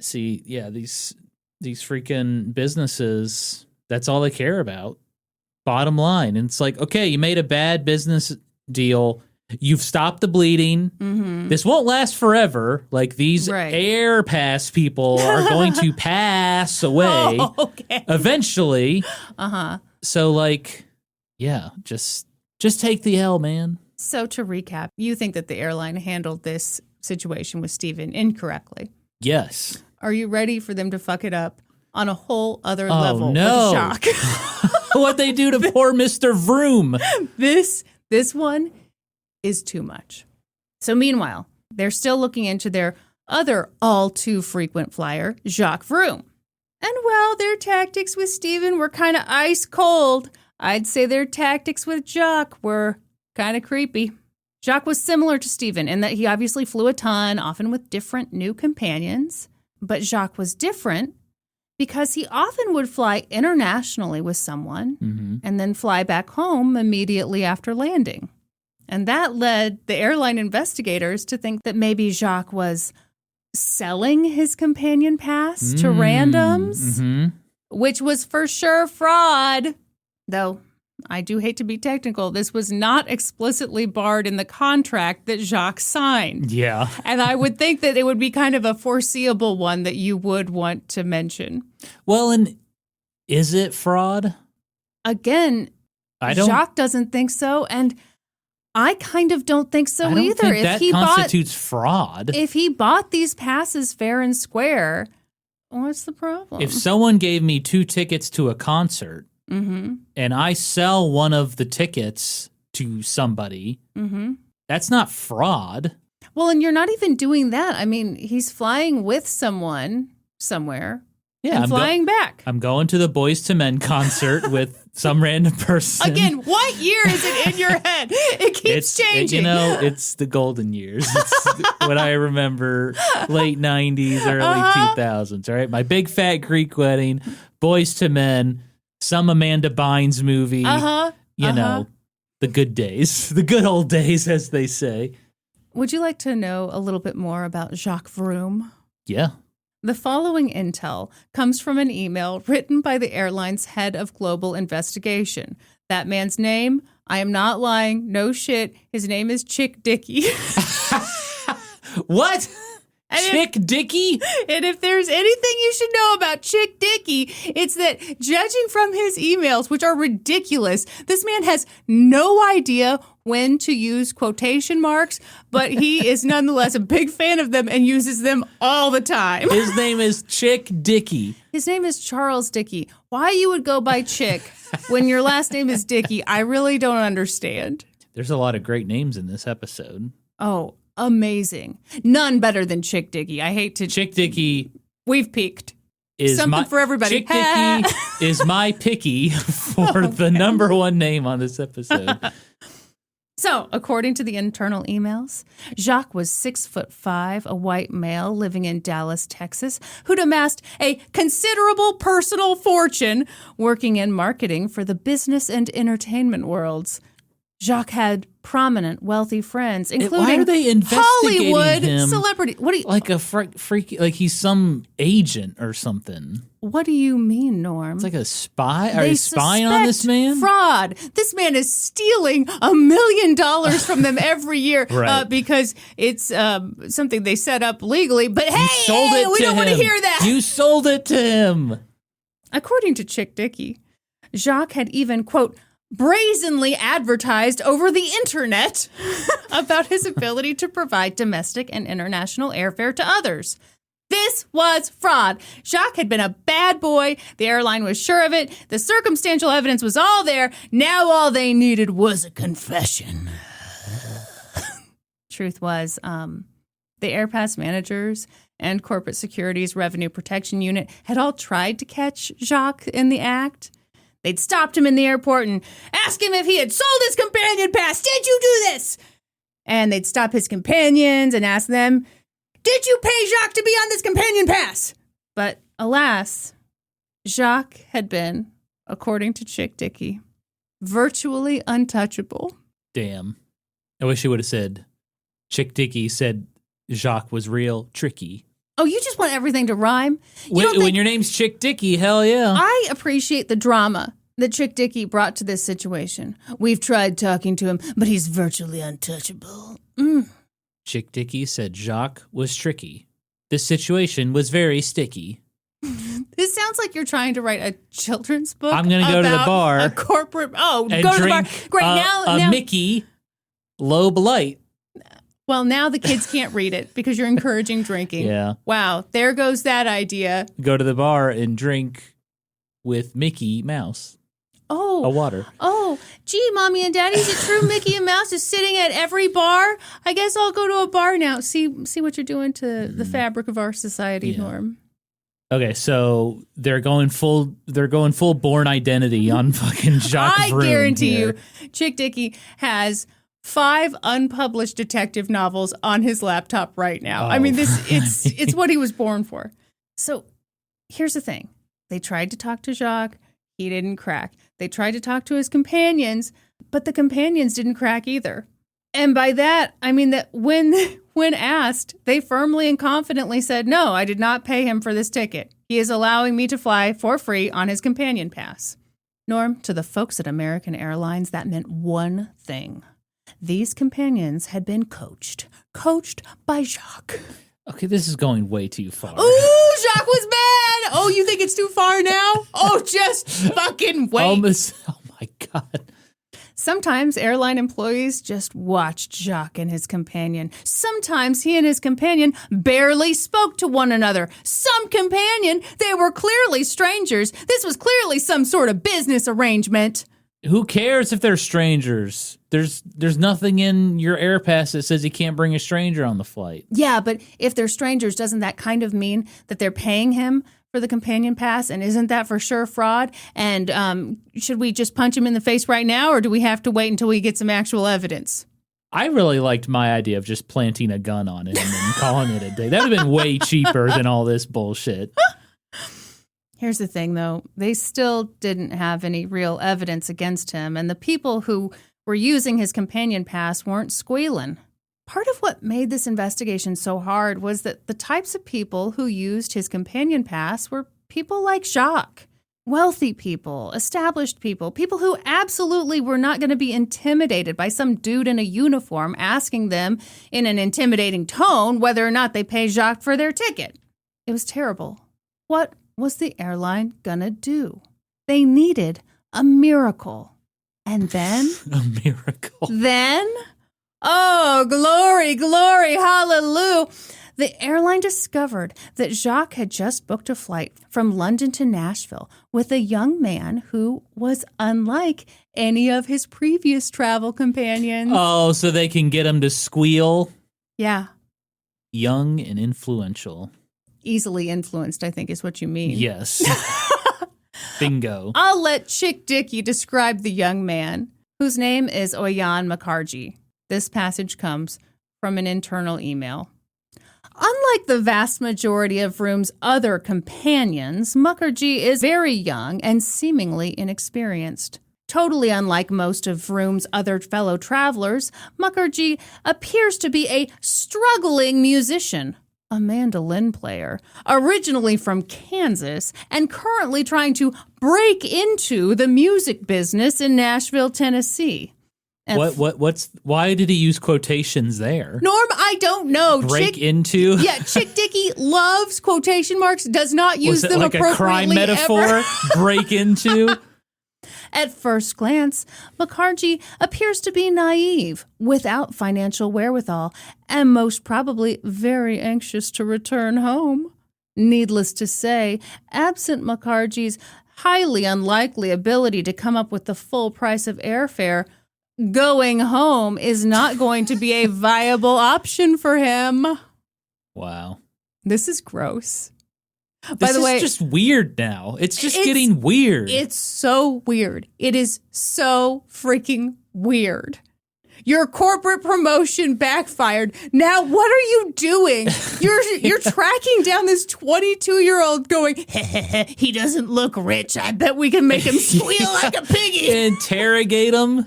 See, yeah, these freaking businesses, that's all they care about. Bottom line. And it's like, okay, you made a bad business deal. You've stopped the bleeding. Mm-hmm. This won't last forever. Like these AirPass people are going to pass away eventually. Uh-huh. So like, yeah, just take the L, man. So to recap, you think that the airline handled this situation with Stephen incorrectly? Yes. Are you ready for them to fuck it up on a whole other level no. with shock? What they do to poor Mr. Vroom. This one is too much. So meanwhile, they're still looking into their other all too frequent flyer, Jacques Vroom. And while their tactics with Stephen were kind of ice cold, I'd say their tactics with Jacques were kind of creepy. Jacques was similar to Stephen in that he obviously flew a ton, often with different new companions. But Jacques was different because he often would fly internationally with someone and then fly back home immediately after landing. And that led the airline investigators to think that maybe Jacques was selling his companion pass to randoms, which was for sure fraud. Though, I do hate to be technical, this was not explicitly barred in the contract that Jacques signed. Yeah. And I would think that it would be kind of a foreseeable one that you would want to mention. Well, and is it fraud? Again, Jacques doesn't think so, and I kind of don't think so either. Think that constitutes fraud. If he bought these passes fair and square, what's the problem? If someone gave me 2 tickets to a concert, and I sell one of the tickets to somebody, that's not fraud. Well, and you're not even doing that. I mean, he's flying with someone somewhere and flying back. I'm going to the Boyz II Men concert with some random person. Again, what year is it in your head? It keeps changing. It's the golden years. It's what I remember, late 90s, early 2000s, all right? My big fat Greek wedding, Boyz II Men, some Amanda Bynes movie, you know, the good days, the good old days, as they say. Would you like to know a little bit more about Jacques Vroom? Yeah. The following intel comes from an email written by the airline's head of global investigation. That man's name, I am not lying, no shit, his name is Chick Dickey. What? Chick Dickey? And if there's anything you should know about Chick Dickey, it's that judging from his emails, which are ridiculous, this man has no idea when to use quotation marks, but he is nonetheless a big fan of them and uses them all the time. His name is Chick Dickey. His name is Charles Dickey. Why you would go by Chick when your last name is Dickey, I really don't understand. There's a lot of great names in this episode. Oh, amazing. None better than Chick Dickey. I hate to... Chick Dickey... We've peaked. Is something for everybody. Chick Dickey is my picky for the number one name on this episode. So, according to the internal emails, Jacques was 6'5", a white male living in Dallas, Texas, who'd amassed a considerable personal fortune working in marketing for the business and entertainment worlds. Jacques had prominent, wealthy friends, including Why are they investigating Hollywood him celebrity. What do you like a freaky? Like he's some agent or something? What do you mean, Norm? It's like a spy. Are They they spying on this man? Fraud. This man is stealing $1 million from them every year Right. because it's something they set up legally. But You hey, sold it we to don't want to him. hear that. You sold it to him. According to Chick Dickey, Jacques had even, quote, brazenly advertised over the internet about his ability to provide domestic and international airfare to others. This was fraud. Jacques had been a bad boy. The airline was sure of it. The circumstantial evidence was all there. Now all they needed was a confession. Truth was, the AirPass managers and Corporate Security's Revenue Protection Unit had all tried to catch Jacques in the act. They'd stopped him in the airport and asked him if he had sold his companion pass. Did you do this? And they'd stop his companions and ask them, did you pay Jacques to be on this companion pass? But alas, Jacques had been, according to Chick Dickey, virtually untouchable. Damn. I wish he would have said, Chick Dickey said Jacques was real tricky. Oh, you just want everything to rhyme? When your name's Chick Dickey, hell yeah. I appreciate the drama that Chick Dickey brought to this situation. We've tried talking to him, but he's virtually untouchable. Chick Dickey said Jacques was tricky. This situation was very sticky. This sounds like you're trying to write a children's book. I'm going to go to the bar. A corporate. Oh, and go to drink the bar. Great. now Mickey Low Blight. Well, now the kids can't read it because you're encouraging drinking. Yeah. Wow. There goes that idea. Go to the bar and drink with Mickey Mouse. Oh. A water. Oh, gee, Mommy and Daddy, is it true Mickey and Mouse is sitting at every bar? I guess I'll go to a bar now. See what you're doing to the fabric of our society, Norm. Okay, so they're going full Born Identity on fucking Jacques Vroom. I guarantee here. you, Chick Dickey has 5 unpublished detective novels on his laptop right now. I mean, it's what he was born for. So here's the thing. They tried to talk to Jacques. He didn't crack. They tried to talk to his companions, but the companions didn't crack either. And by that, I mean that when asked, they firmly and confidently said, no, I did not pay him for this ticket. He is allowing me to fly for free on his companion pass. Norm, to the folks at American Airlines, that meant one thing. These companions had been coached by Jacques. Okay, this is going way too far. Ooh, Jacques was mad. Oh, you think it's too far now? Oh, just fucking wait. Oh my God. Sometimes airline employees just watched Jacques and his companion. Sometimes he and his companion barely spoke to one another. Some companion, they were clearly strangers. This was clearly some sort of business arrangement. Who cares if they're strangers? There's nothing in your AirPass that says you can't bring a stranger on the flight. Yeah, but if they're strangers, doesn't that kind of mean that they're paying him for the companion pass? And isn't that for sure fraud? And should we just punch him in the face right now, or do we have to wait until we get some actual evidence? I really liked my idea of just planting a gun on him and calling it a day. That would have been way cheaper than all this bullshit. Here's the thing, though. They still didn't have any real evidence against him, and the people who were using his companion pass weren't squealing. Part of what made this investigation so hard was that the types of people who used his companion pass were people like Jacques. Wealthy people, established people, people who absolutely were not going to be intimidated by some dude in a uniform asking them in an intimidating tone whether or not they pay Jacques for their ticket. It was terrible. What was the airline gonna do? They needed a miracle. And then? A miracle. Then? Oh, glory, glory, hallelujah. The airline discovered that Jacques had just booked a flight from London to Nashville with a young man who was unlike any of his previous travel companions. Oh, so they can get him to squeal? Yeah. Young and influential. Easily influenced, I think is what you mean. Yes. Bingo. I'll let Chick Dickey describe the young man, whose name is Oyan Mukherjee. This passage comes from an internal email. Unlike the vast majority of Vroom's other companions, Mukherjee is very young and seemingly inexperienced. Totally unlike most of Vroom's other fellow travelers, Mukherjee appears to be a struggling musician, a mandolin player, originally from Kansas and currently trying to break into the music business in Nashville, Tennessee. Why did he use quotations there? Norm, I don't know. Break into? Yeah, Chick Dickey loves quotation marks, does not use them like appropriately. A crime metaphor? Ever. Break into? At first glance, Mukherjee appears to be naive, without financial wherewithal, and most probably very anxious to return home. Needless to say, absent Mukherjee's highly unlikely ability to come up with the full price of airfare, going home is not going to be a viable option for him. Wow. This is gross. By the way, it's just weird now. It's getting weird. It's so weird. It is so freaking weird. Your corporate promotion backfired. Now what are you doing? You're tracking down this 22-year-old going, he doesn't look rich. I bet we can make him squeal like a piggy. Interrogate him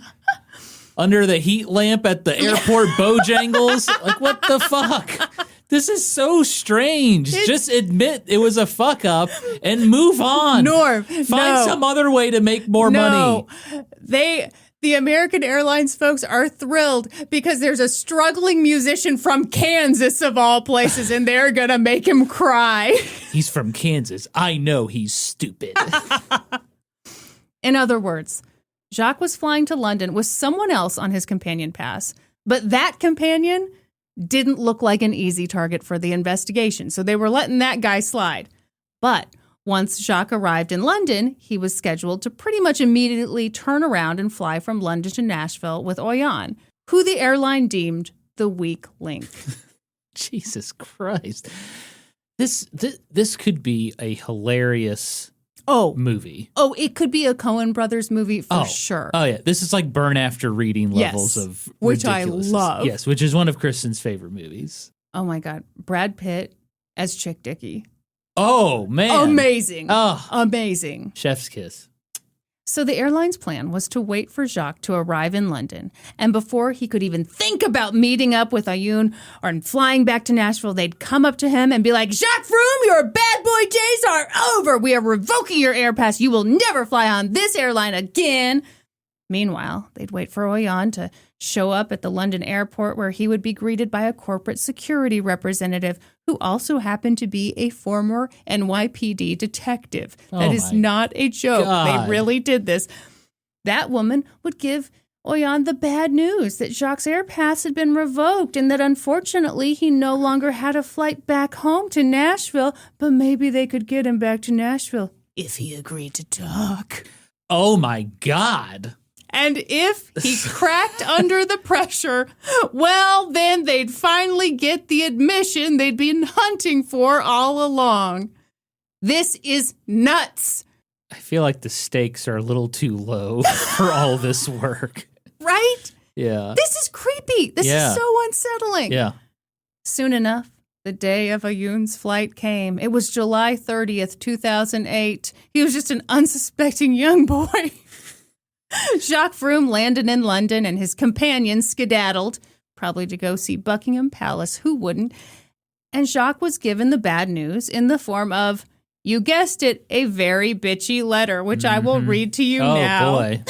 under the heat lamp at the airport Bojangles. Like, what the fuck? This is so strange. Just admit it was a fuck up and move on. Norm, Find some other way to make more money. The American Airlines folks are thrilled because there's a struggling musician from Kansas, of all places, and they're going to make him cry. He's from Kansas. I know he's stupid. In other words, Jacques was flying to London with someone else on his companion pass, but that companion didn't look like an easy target for the investigation, so they were letting that guy slide. But once Jacques arrived in London, he was scheduled to pretty much immediately turn around and fly from London to Nashville with Oyan, who the airline deemed the weak link. Jesus Christ. This could be a hilarious movie. Oh, it could be a Coen Brothers movie for sure. Oh, yeah. This is like Burn After Reading levels of which I ridiculousness. love. Yes, which is one of Kristin's favorite movies. Oh, my God. Brad Pitt as Chick Dickey. Oh, man. Amazing. Oh. Amazing. Chef's kiss. So the airline's plan was to wait for Jacques to arrive in London, and before he could even think about meeting up with Oyan or flying back to Nashville, they'd come up to him and be like, Jacques Vroom, your bad boy days are over. We are revoking your AirPass. You will never fly on this airline again. Meanwhile, they'd wait for Oyan to show up at the London airport, where he would be greeted by a corporate security representative who also happened to be a former NYPD detective. That is not a joke. God. They really did this. That woman would give Oyan the bad news that Jacques' AirPass had been revoked and that unfortunately he no longer had a flight back home to Nashville, but maybe they could get him back to Nashville if he agreed to talk. Oh my God. And if he cracked under the pressure, well, then they'd finally get the admission they'd been hunting for all along. This is nuts. I feel like the stakes are a little too low for all this work. Right? Yeah. This is creepy. This is so unsettling. Yeah. Soon enough, the day of Oyan's flight came. It was July 30th, 2008. He was just an unsuspecting young boy. Jacques Vroom landed in London and his companions skedaddled. probably to go see Buckingham Palace. Who wouldn't? And Jacques was given the bad news in the form of, you guessed it, a very bitchy letter, which I will read to you now. Oh, boy.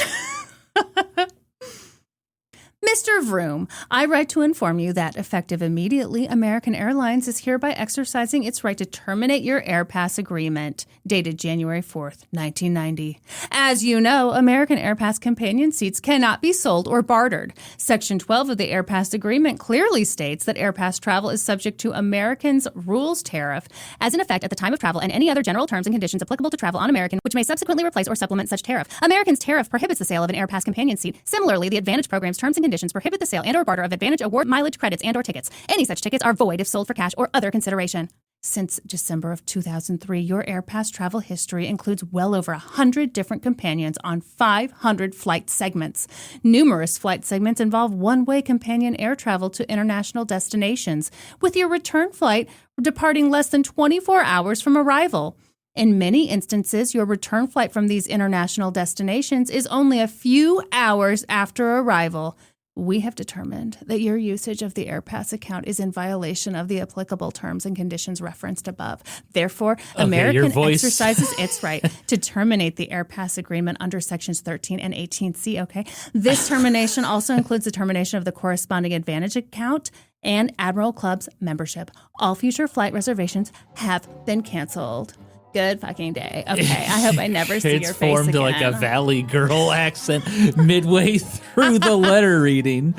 Mr. Vroom, I write to inform you that, effective immediately, American Airlines is hereby exercising its right to terminate your AirPass agreement, dated January 4th, 1990. As you know, American AirPass companion seats cannot be sold or bartered. Section 12 of the AirPass agreement clearly states that AirPass travel is subject to American's rules tariff, as in effect at the time of travel, and any other general terms and conditions applicable to travel on American, which may subsequently replace or supplement such tariff. American's tariff prohibits the sale of an AirPass companion seat. Similarly, the Advantage program's terms and conditions prohibit the sale and or barter of Advantage award mileage credits and or tickets. Any such tickets are void if sold for cash or other consideration. Since December of 2003, your AirPass travel history includes well over 100 different companions on 500 flight segments. Numerous flight segments involve one-way companion air travel to international destinations, with your return flight departing less than 24 hours from arrival. In many instances, your return flight from these international destinations is only a few hours after arrival. We have determined that your usage of the AirPass account is in violation of the applicable terms and conditions referenced above. Therefore, American exercises its right to terminate the AirPass agreement under Sections 13 and 18C, okay? This termination also includes the termination of the corresponding Advantage account and Admiral Club's membership. All future flight reservations have been canceled. Good fucking day. Okay, I hope I never see your face again. It's formed like a Valley Girl accent midway through the letter reading.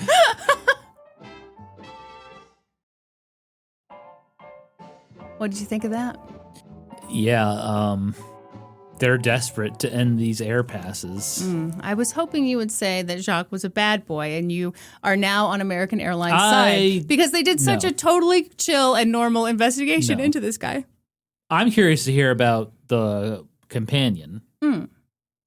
What did you think of that? Yeah, they're desperate to end these air passes. I was hoping you would say that Jacques was a bad boy and you are now on American Airlines' side because they did such a totally chill and normal investigation into this guy. I'm curious to hear about the companion.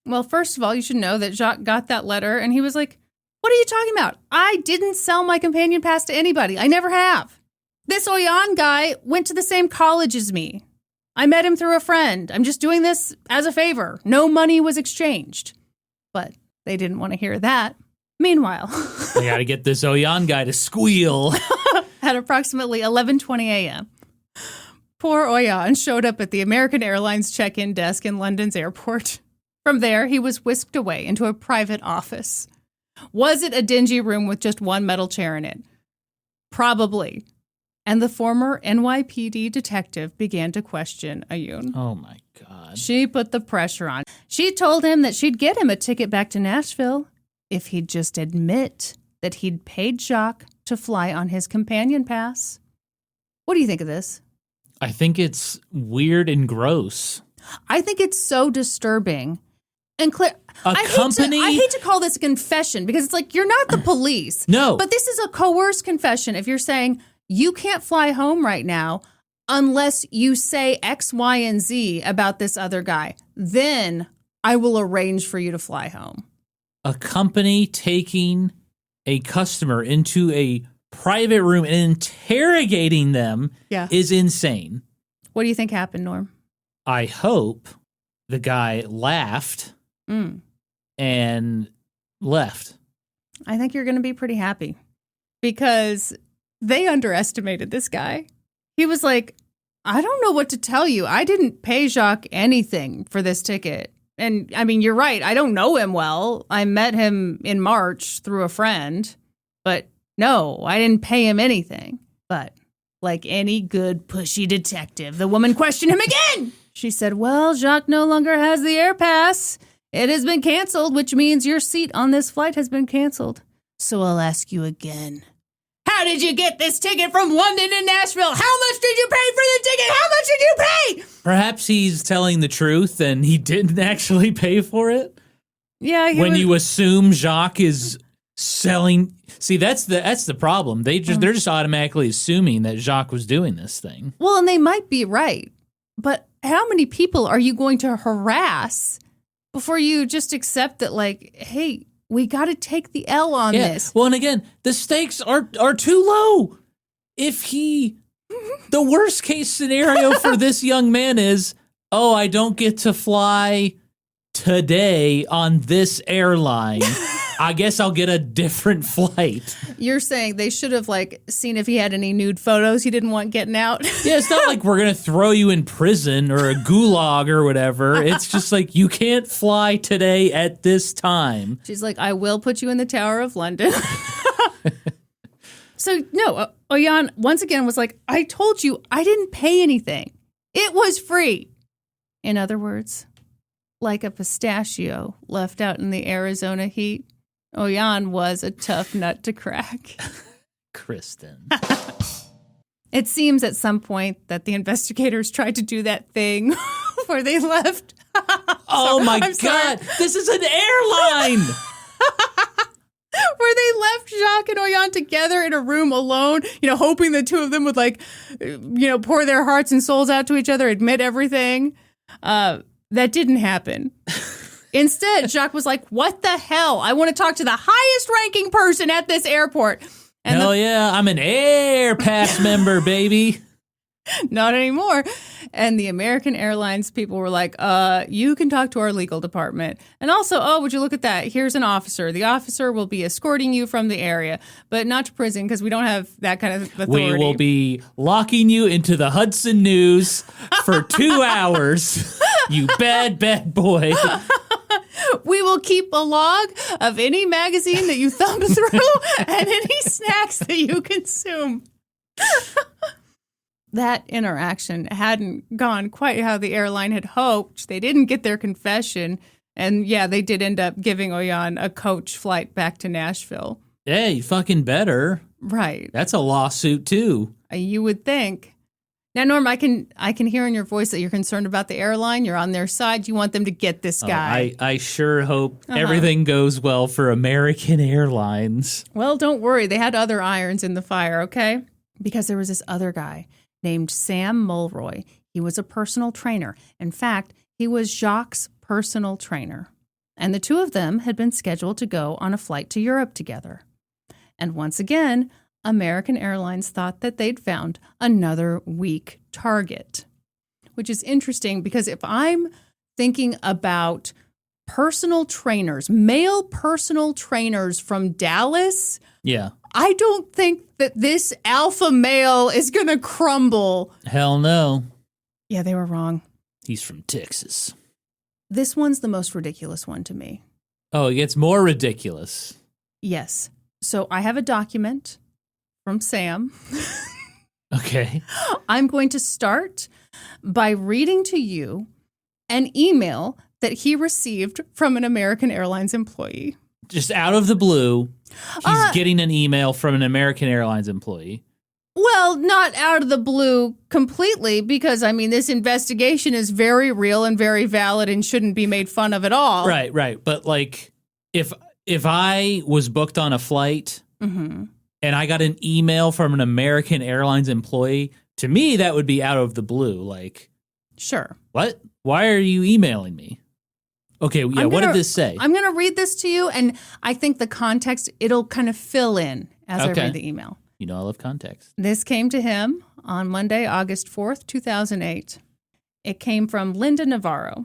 Well, first of all, you should know that Jacques got that letter and he was like, what are you talking about? I didn't sell my companion pass to anybody. I never have. This Oyan guy went to the same college as me. I met him through a friend. I'm just doing this as a favor. No money was exchanged. But they didn't want to hear that. Meanwhile, I got to get this Oyan guy to squeal. At approximately 11:20 a.m., poor Oyan showed up at the American Airlines check-in desk in London's airport. From there, he was whisked away into a private office. Was it a dingy room with just one metal chair in it? Probably. And the former NYPD detective began to question Ayun. Oh, my God. She put the pressure on. She told him that she'd get him a ticket back to Nashville if he'd just admit that he'd paid Jacques to fly on his companion pass. What do you think of this? I think it's weird and gross. I think it's so disturbing. And I hate to call this a confession because it's like, you're not the police. No. But this is a coerced confession. If you're saying you can't fly home right now unless you say X, Y, and Z about this other guy, then I will arrange for you to fly home. A company taking a customer into a private room and interrogating them is insane. What do you think happened, Norm? I hope the guy laughed and left. I think you're going to be pretty happy because they underestimated this guy. He was like, I don't know what to tell you. I didn't pay Jacques anything for this ticket. And I mean, you're right. I don't know him well. I met him in March through a friend, but no, I didn't pay him anything. But like any good pushy detective, the woman questioned him again. She said, well, Jacques no longer has the AirPass. It has been canceled, which means your seat on this flight has been canceled. So I'll ask you again. How did you get this ticket from London to Nashville? How much did you pay for the ticket? How much did you pay? Perhaps he's telling the truth and he didn't actually pay for it. Yeah. You assume Jacques is selling. See, that's the problem. They're just automatically assuming that Jacques was doing this thing. Well, and they might be right. But how many people are you going to harass before you just accept that, like, hey, we got to take the L on this? Well, and again, the stakes are too low. The worst case scenario for this young man is, oh, I don't get to fly today on this airline. I guess I'll get a different flight. You're saying they should have seen if he had any nude photos he didn't want getting out? Yeah, it's not like we're going to throw you in prison or a gulag or whatever. It's just like, you can't fly today at this time. She's like, I will put you in the Tower of London. So, no, Oyan once again was like, I told you I didn't pay anything. It was free. In other words, like a pistachio left out in the Arizona heat, Oyan was a tough nut to crack. Kristin. It seems at some point that the investigators tried to do that thing where they left. Oh my God, this is an airline! Where they left Jacques and Oyan together in a room alone, hoping the two of them would pour their hearts and souls out to each other, admit everything. That didn't happen. Instead, Jacques was like, what the hell? I want to talk to the highest ranking person at this airport. And Hell yeah, I'm an AAirpass member, baby. Not anymore. And the American Airlines people were like, you can talk to our legal department. And also, would you look at that? Here's an officer. The officer will be escorting you from the area, but not to prison because we don't have that kind of authority. We will be locking you into the Hudson News for 2 hours. You bad, bad boy. We will keep a log of any magazine that you thumb through and any snacks that you consume. That interaction hadn't gone quite how the airline had hoped. They didn't get their confession. And yeah, they did end up giving Oyan a coach flight back to Nashville. Hey, fucking better. Right. That's a lawsuit too. You would think. Now, Norm, I can hear in your voice that you're concerned about the airline. You're on their side. You want them to get this guy. I sure hope everything goes well for American Airlines. Well, don't worry. They had other irons in the fire, okay? Because there was this other guy named Sam Mulroy. He was a personal trainer. In fact, he was Jacques' personal trainer. And the two of them had been scheduled to go on a flight to Europe together. And once again, American Airlines thought that they'd found another weak target. Which is interesting because if I'm thinking about personal trainers, male personal trainers from Dallas, yeah, I don't think that this alpha male is going to crumble. Hell no. Yeah, they were wrong. He's from Texas. This one's the most ridiculous one to me. Oh, it gets more ridiculous. Yes. So I have a document from Sam. Okay. I'm going to start by reading to you an email that he received from an American Airlines employee. Just out of the blue, he's getting an email from an American Airlines employee. Well, not out of the blue completely, because, this investigation is very real and very valid and shouldn't be made fun of at all. Right. But, if I was booked on a flight and I got an email from an American Airlines employee, to me, that would be out of the blue. Sure. What? Why are you emailing me? Okay, yeah, what did this say? I'm going to read this to you, and I think the context, it'll kind of fill in as I read the email. You know I love context. This came to him on Monday, August 4th, 2008. It came from Linda Navarro,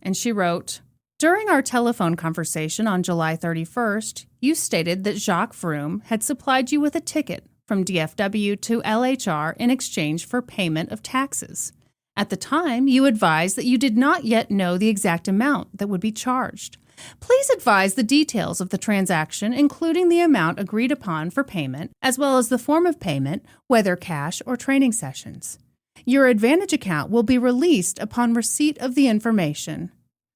and she wrote, during our telephone conversation on July 31st, you stated that Jacques Vroom had supplied you with a ticket from DFW to LHR in exchange for payment of taxes. At the time, you advised that you did not yet know the exact amount that would be charged. Please advise the details of the transaction, including the amount agreed upon for payment, as well as the form of payment, whether cash or training sessions. Your Advantage account will be released upon receipt of the information.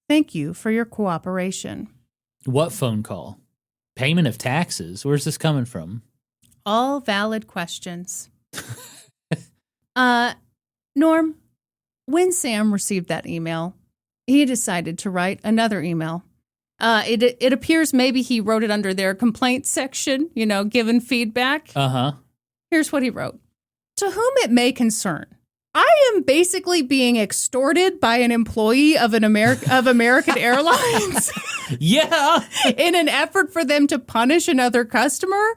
Thank you for your cooperation. What phone call? Payment of taxes? Where's this coming from? All valid questions. Norm, when Sam received that email, he decided to write another email. It appears maybe he wrote it under their complaints section, giving feedback. Here's what he wrote. To whom it may concern, I am basically being extorted by an employee of American Airlines. Yeah. In an effort for them to punish another customer.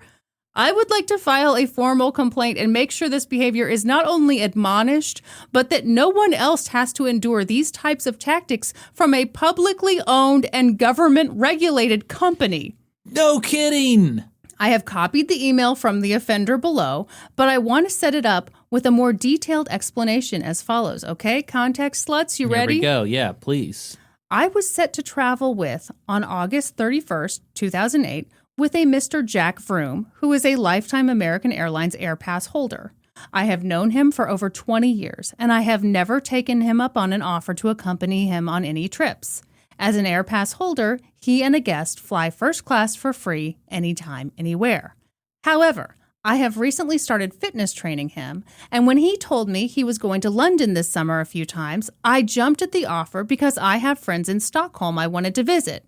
I would like to file a formal complaint and make sure this behavior is not only admonished, but that no one else has to endure these types of tactics from a publicly owned and government-regulated company. No kidding. I have copied the email from the offender below, but I want to set it up with a more detailed explanation as follows. Okay, context sluts, you ready? Here we go. Yeah, please. I was set to travel with, on August 31st, 2008, with a Mr. Jack Vroom, who is a lifetime American Airlines AirPass holder. I have known him for over 20 years, and I have never taken him up on an offer to accompany him on any trips. As an AirPass holder, he and a guest fly first class for free anytime, anywhere. However, I have recently started fitness training him, and when he told me he was going to London this summer a few times, I jumped at the offer because I have friends in Stockholm I wanted to visit.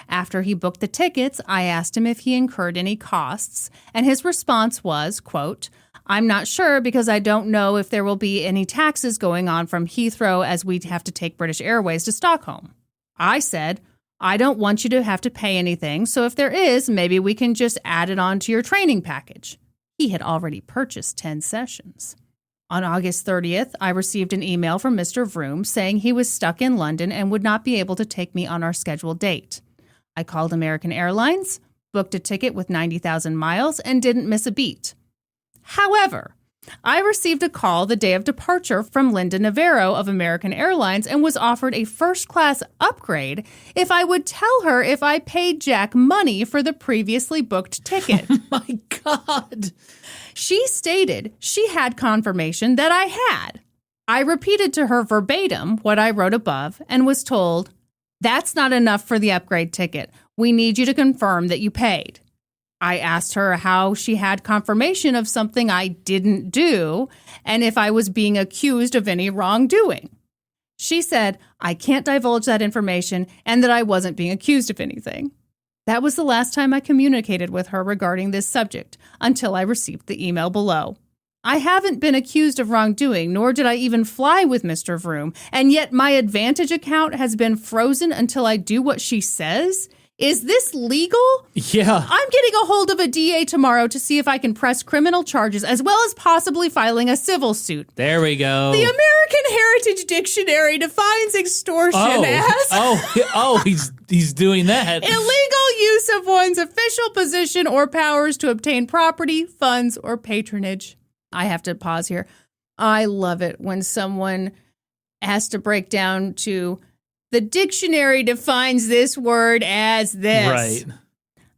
After he booked the tickets, I asked him if he incurred any costs, and his response was, quote, "I'm not sure because I don't know if there will be any taxes going on from Heathrow as we'd have to take British Airways to Stockholm." I said, "I don't want you to have to pay anything, so if there is, maybe we can just add it on to your training package." He had already purchased 10 sessions. On August 30th, I received an email from Mr. Vroom saying he was stuck in London and would not be able to take me on our scheduled date. I called American Airlines, booked a ticket with 90,000 miles, and didn't miss a beat. However, I received a call the day of departure from Linda Navarro of American Airlines and was offered a first-class upgrade if I would tell her if I paid Jack money for the previously booked ticket. Oh my God. She stated she had confirmation that I had. I repeated to her verbatim what I wrote above and was told, "That's not enough for the upgrade ticket. We need you to confirm that you paid." I asked her how she had confirmation of something I didn't do and if I was being accused of any wrongdoing. She said I can't divulge that information and that I wasn't being accused of anything. That was the last time I communicated with her regarding this subject until I received the email below. I haven't been accused of wrongdoing, nor did I even fly with Mr. Vroom, and yet my Advantage account has been frozen until I do what she says? Is this legal? Yeah. I'm getting a hold of a DA tomorrow to see if I can press criminal charges as well as possibly filing a civil suit. There we go. The American Heritage Dictionary defines extortion as... he's doing that. Illegal use of one's official position or powers to obtain property, funds, or patronage. I have to pause here. I love it when someone has to break down to... The dictionary defines this word as this. Right.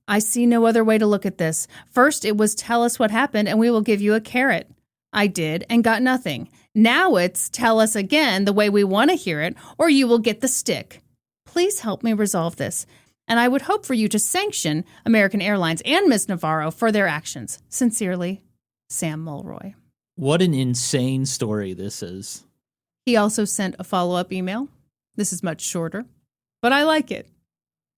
I see no other way to look at this. First, it was tell us what happened and we will give you a carrot. I did and got nothing. Now it's tell us again the way we want to hear it or you will get the stick. Please help me resolve this. And I would hope for you to sanction American Airlines and Ms. Navarro for their actions. Sincerely, Sam Mulroy. What an insane story this is. He also sent a follow-up email. This is much shorter, but I like it.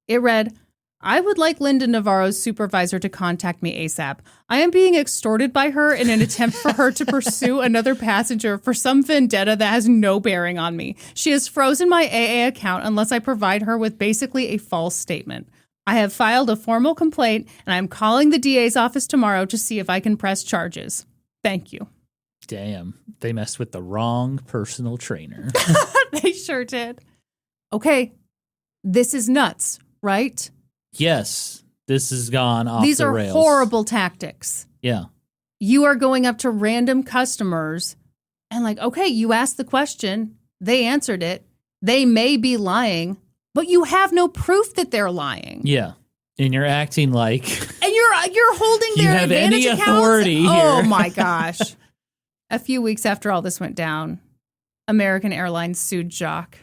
It read, I would like Linda Navarro's supervisor to contact me ASAP. I am being extorted by her in an attempt for her to pursue another passenger for some vendetta that has no bearing on me. She has frozen my AA account unless I provide her with basically a false statement. I have filed a formal complaint and I'm calling the DA's office tomorrow to see if I can press charges. Thank you. Damn, they messed with the wrong personal trainer. They sure did. Okay, this is nuts, right? Yes, this has gone off These the are rails. horrible tactics. Yeah. You are going up to random customers and like, okay, you asked the question, they answered it, they may be lying, but you have no proof that they're lying. Yeah, and you're acting like... And you're holding their you have Advantage any accounts? authority here. Oh my gosh. A few weeks after all this went down, American Airlines sued Jacques.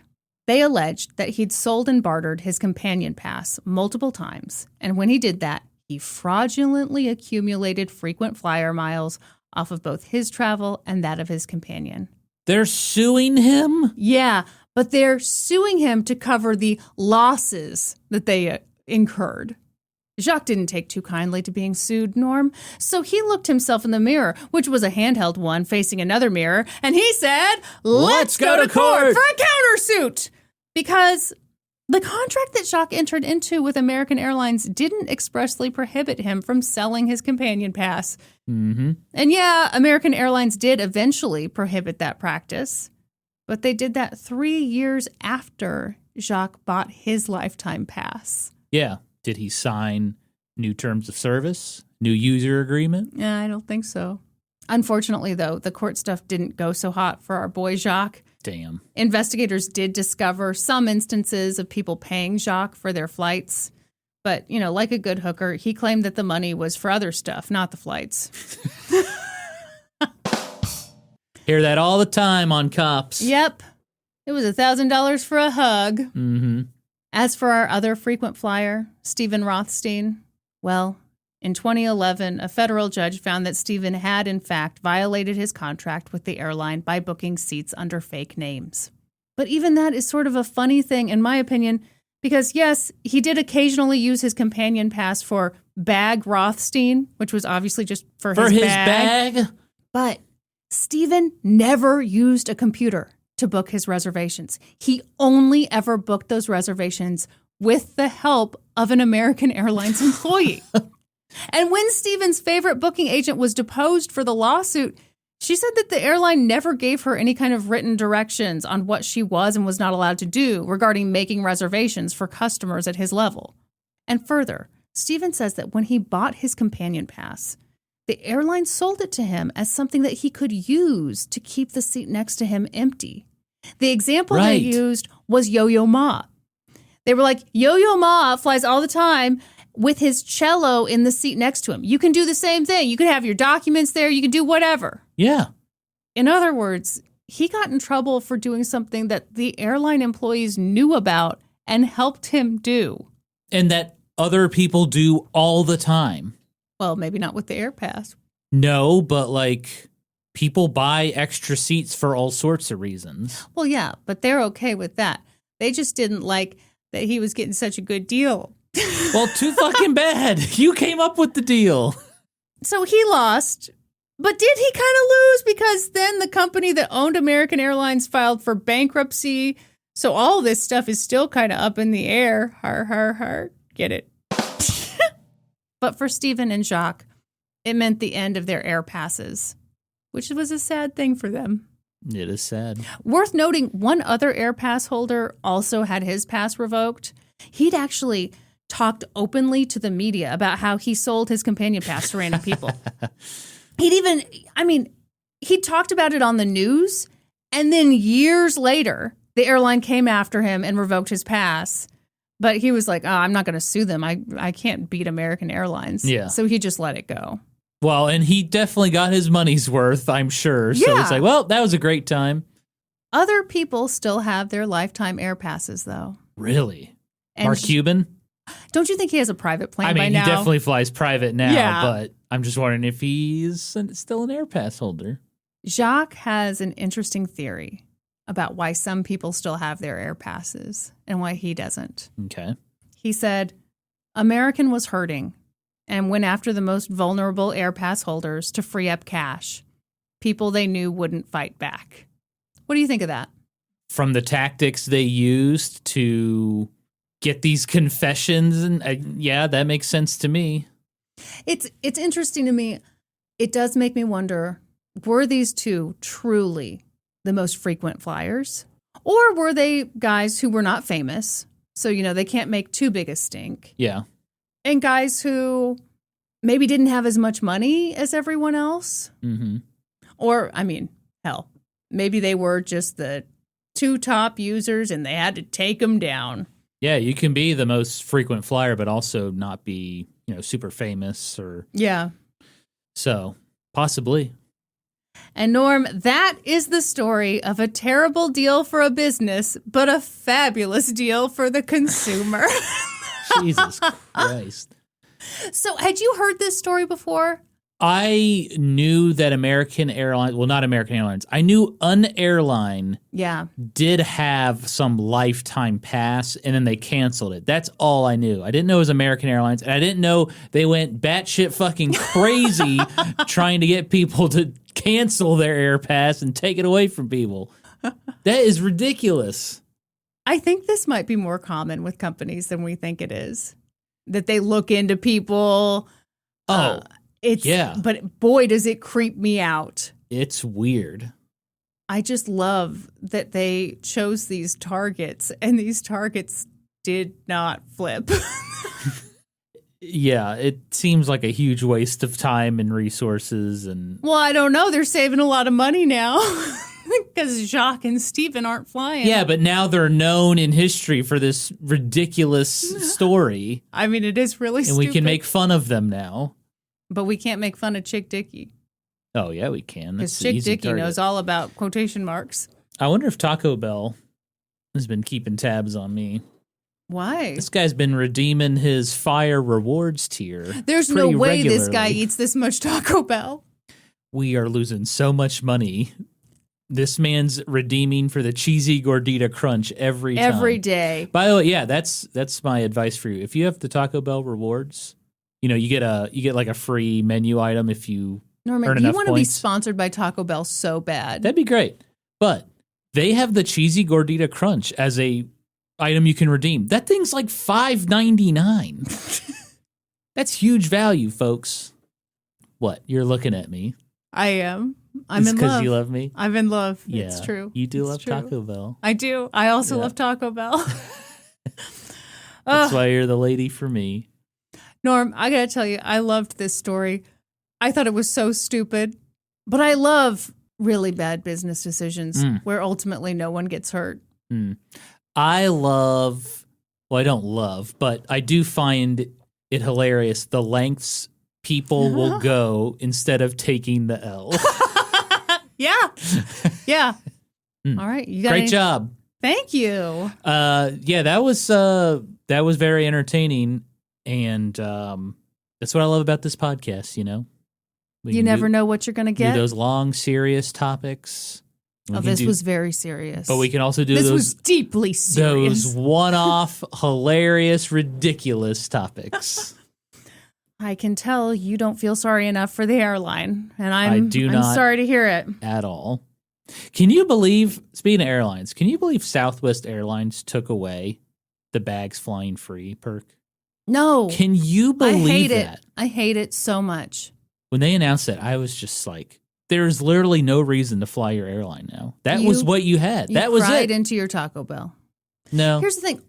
They alleged that he'd sold and bartered his companion pass multiple times, and when he did that, he fraudulently accumulated frequent flyer miles off of both his travel and that of his companion. They're suing him? Yeah, but they're suing him to cover the losses that they incurred. Jacques didn't take too kindly to being sued, Norm, so he looked himself in the mirror, which was a handheld one facing another mirror, and he said, let's go to court for a countersuit! Because the contract that Jacques entered into with American Airlines didn't expressly prohibit him from selling his companion pass. Mm-hmm. And yeah, American Airlines did eventually prohibit that practice, but they did that 3 years after Jacques bought his lifetime pass. Yeah. Did he sign New terms of service? New user agreement? Yeah, I don't think so. Unfortunately, though, the court stuff didn't go so hot for our boy Jacques. Damn. Investigators did discover some instances of people paying Jacques for their flights. But, like a good hooker, he claimed that the money was for other stuff, not the flights. Hear that all the time on cops. Yep. It was $1,000 for a hug. Mm-hmm. As for our other frequent flyer, Stephen Rothstein, well, in 2011, a federal judge found that Stephen had, in fact, violated his contract with the airline by booking seats under fake names. But even that is sort of a funny thing, in my opinion, because, yes, he did occasionally use his companion pass for Bag Rothstein, which was obviously just for his bag. But Stephen never used a computer to book his reservations. He only ever booked those reservations with the help of an American Airlines employee. And when Stephen's favorite booking agent was deposed for the lawsuit, she said that the airline never gave her any kind of written directions on what she was and was not allowed to do regarding making reservations for customers at his level. And further, Stephen says that when he bought his companion pass, the airline sold it to him as something that he could use to keep the seat next to him empty. The example they used was Yo-Yo Ma. They were like, Yo-Yo Ma flies all the time with his cello in the seat next to him. You can do the same thing. You can have your documents there. You can do whatever. Yeah. In other words, he got in trouble for doing something that the airline employees knew about and helped him do. And that other people do all the time. Well, maybe not with the AirPass. No, but people buy extra seats for all sorts of reasons. Well, yeah, but they're okay with that. They just didn't like that he was getting such a good deal. Well, too fucking bad. You came up with the deal. So he lost, but did he kind of lose? Because then the company that owned American Airlines filed for bankruptcy. So all this stuff is still kind of up in the air. Har, har, har. Get it? But for Stephen and Jacques, it meant the end of their air passes, which was a sad thing for them. It is sad. Worth noting, one other AirPass holder also had his pass revoked. He'd actually talked openly to the media about how he sold his companion pass to random people. He talked about it on the news, and then years later, the airline came after him and revoked his pass. But he was like, I'm not going to sue them. I can't beat American Airlines. Yeah. So he just let it go. Well, and he definitely got his money's worth, I'm sure. So it's like, well, that was a great time. Other people still have their lifetime air passes, though. Really? And Mark Cuban? Don't you think he has a private plane by now? He definitely flies private now, but I'm just wondering if he's still an AirPass holder. Jacques has an interesting theory about why some people still have their air passes and why he doesn't. Okay. He said, American was hurting and went after the most vulnerable air pass holders to free up cash. People they knew wouldn't fight back. What do you think of that? From the tactics they used to get these confessions, and that makes sense to me. It's interesting to me. It does make me wonder, were these two truly the most frequent flyers? Or were they guys who were not famous? So, they can't make too big a stink. Yeah. And guys who maybe didn't have as much money as everyone else. Mm-hmm. Or, hell, maybe they were just the two top users and they had to take them down. Yeah, you can be the most frequent flyer, but also not be, super famous or... Yeah. So, possibly. And Norm, that is the story of a terrible deal for a business, but a fabulous deal for the consumer. Jesus Christ. So had you heard this story before? I knew that American Airlines, well, not American Airlines, I knew an airline did have some lifetime pass, and then they canceled it. That's all I knew. I didn't know it was American Airlines, and I didn't know they went batshit fucking crazy trying to get people to cancel their air pass and take it away from people. That is ridiculous. I think this might be more common with companies than we think it is. That they look into people. But boy, does it creep me out. It's weird. I just love that they chose these targets and these targets did not flip. Yeah, it seems like a huge waste of time and resources. And Well, I don't know. They're saving a lot of money now because Jacques and Stephen aren't flying. yeah, but now they're known in history for this ridiculous story. I mean, it is really And stupid. we can make fun of them now. But we can't make fun of Chick Dickey. Oh, yeah, we can. Because That's an Chick easy Dickey target. knows all about quotation marks. I wonder if Taco Bell has been keeping tabs on me. Why? This guy's been redeeming his Fire rewards tier. There's no pretty way this guy regularly. eats this much Taco Bell. We are losing so much money. This man's redeeming for the cheesy gordita crunch every time. Every day. By the way, yeah, that's my advice for you. If you have the Taco Bell rewards, you get like a free menu item if you Norman, earn you enough want to be points. sponsored by Taco Bell so bad. That'd be great. But they have the cheesy gordita crunch as a item you can redeem. That thing's like $5.99. That's huge value, folks. What? You're looking at me. I am. I'm in Because love. you love me? I'm in love. Yeah. It's true. You do It's love true. Taco Bell. I do. I also Yeah. love Taco Bell. That's why you're the lady for me. Norm, I got to tell you, I loved this story. I thought it was so stupid, but I love really bad business decisions where ultimately no one gets hurt. I don't love, but I do find it hilarious the lengths people will go instead of taking the L. Yeah. Yeah. All right. You got Great any- job. Thank you. Yeah, that was very entertaining, and that's what I love about this podcast. We You can never know what you're going to do get. those long, serious topics. We can This do- was very serious. but we can also do This those was deeply serious. those one-off, hilarious, ridiculous topics. I can tell you don't feel sorry enough for the airline, and I do I'm not. sorry to hear it. At all. Can you believe, speaking of airlines, can you believe Southwest Airlines took away the bags flying free perk? No. Can you I believe hate that? it. I hate it so much. When they announced it, I was just like, there's literally no reason to fly your airline now. That was what you had. You That was cried it. into your Taco Bell. No. Here's the thing.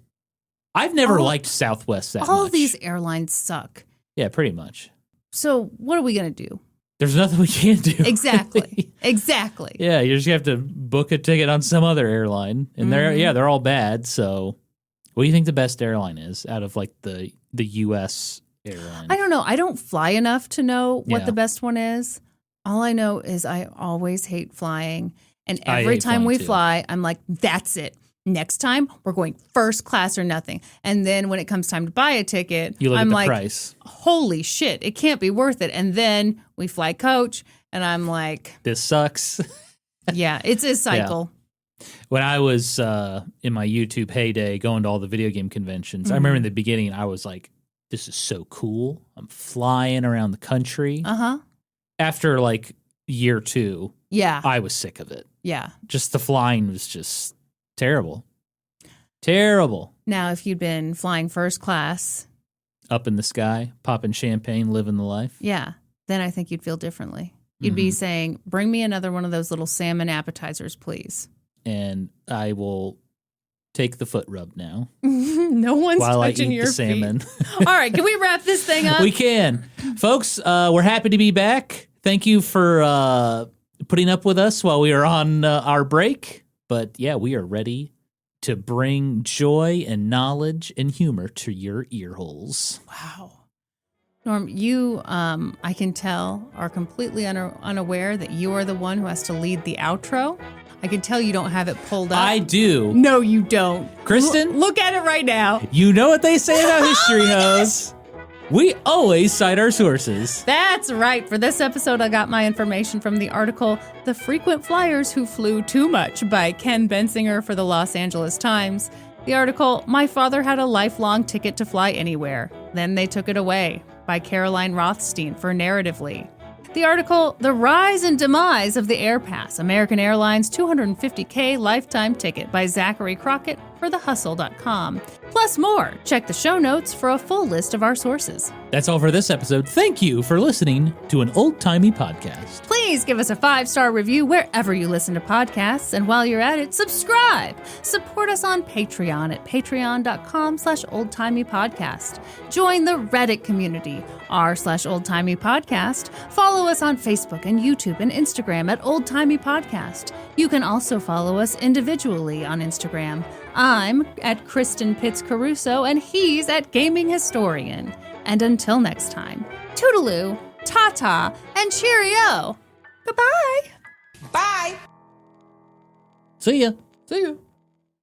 I've never all- liked Southwest that All much. these airlines suck. Yeah, pretty much. So what are we going to do? There's nothing we can do. Exactly. Exactly. Yeah, you just have to book a ticket on some other airline. And they're all bad. So what do you think the best airline is out of like the US airline? I don't know. I don't fly enough to know what Yeah. the best one is. All I know is I always hate flying. And I every hate time flying we too. fly, I'm like, that's it. Next time, we're going first class or nothing. And then when it comes time to buy a ticket, You look I'm at the like, price. holy shit, it can't be worth it. And then we fly coach, and I'm like, This sucks. yeah, it's a cycle. When I was in my YouTube heyday going to all the video game conventions, I remember in the beginning I was like, this is so cool. I'm flying around the country. Uh-huh. After like year 2, Yeah. I was sick of it. Yeah. Just the flying was just terrible. Terrible. Now, if you'd been flying first class, Up in the sky, popping champagne, living the life. yeah, then I think you'd feel differently. You'd be saying, bring me another one of those little salmon appetizers, please. And I will take the foot rub now No one's while I touching eat your the salmon. feet. All right, can we wrap this thing up? We can. Folks, we're happy to be back. Thank you for putting up with us while we are on our break. But yeah, we are ready to bring joy and knowledge and humor to your ear holes. Wow. Norm, you, I can tell, are completely unaware that you are the one who has to lead the outro. I can tell you don't have it pulled up. I do. No, you don't. Kristin? Look at it right now. You know what they say about history hoes. We always cite our sources. That's right. For this episode, I got my information from the article The Frequent Flyers Who Flew Too Much by Ken Bensinger for the Los Angeles Times. The article, My Father Had a Lifelong Ticket to Fly Anywhere. Then They Took It Away by Caroline Rothstein for Narratively. The article, The Rise and Demise of the AirPass, American Airlines $250K Lifetime Ticket by Zachary Crockett for thehustle.com. Plus more. Check the show notes for a full list of our sources. That's all for this episode. Thank you for listening to an old-timey podcast. Please give us a 5-star review wherever you listen to podcasts. And while you're at it, subscribe. Support us on Patreon at patreon.com/oldtimeypodcast. Join the Reddit community, r/oldtimeypodcast. Follow us on Facebook and YouTube and Instagram at Old Timey Podcast. You can also follow us individually on Instagram. I'm at Kristin Pitts Caruso and he's at Gaming Historian. And until next time, toodaloo, ta-ta, and cheerio. Goodbye. Bye. See ya. See you.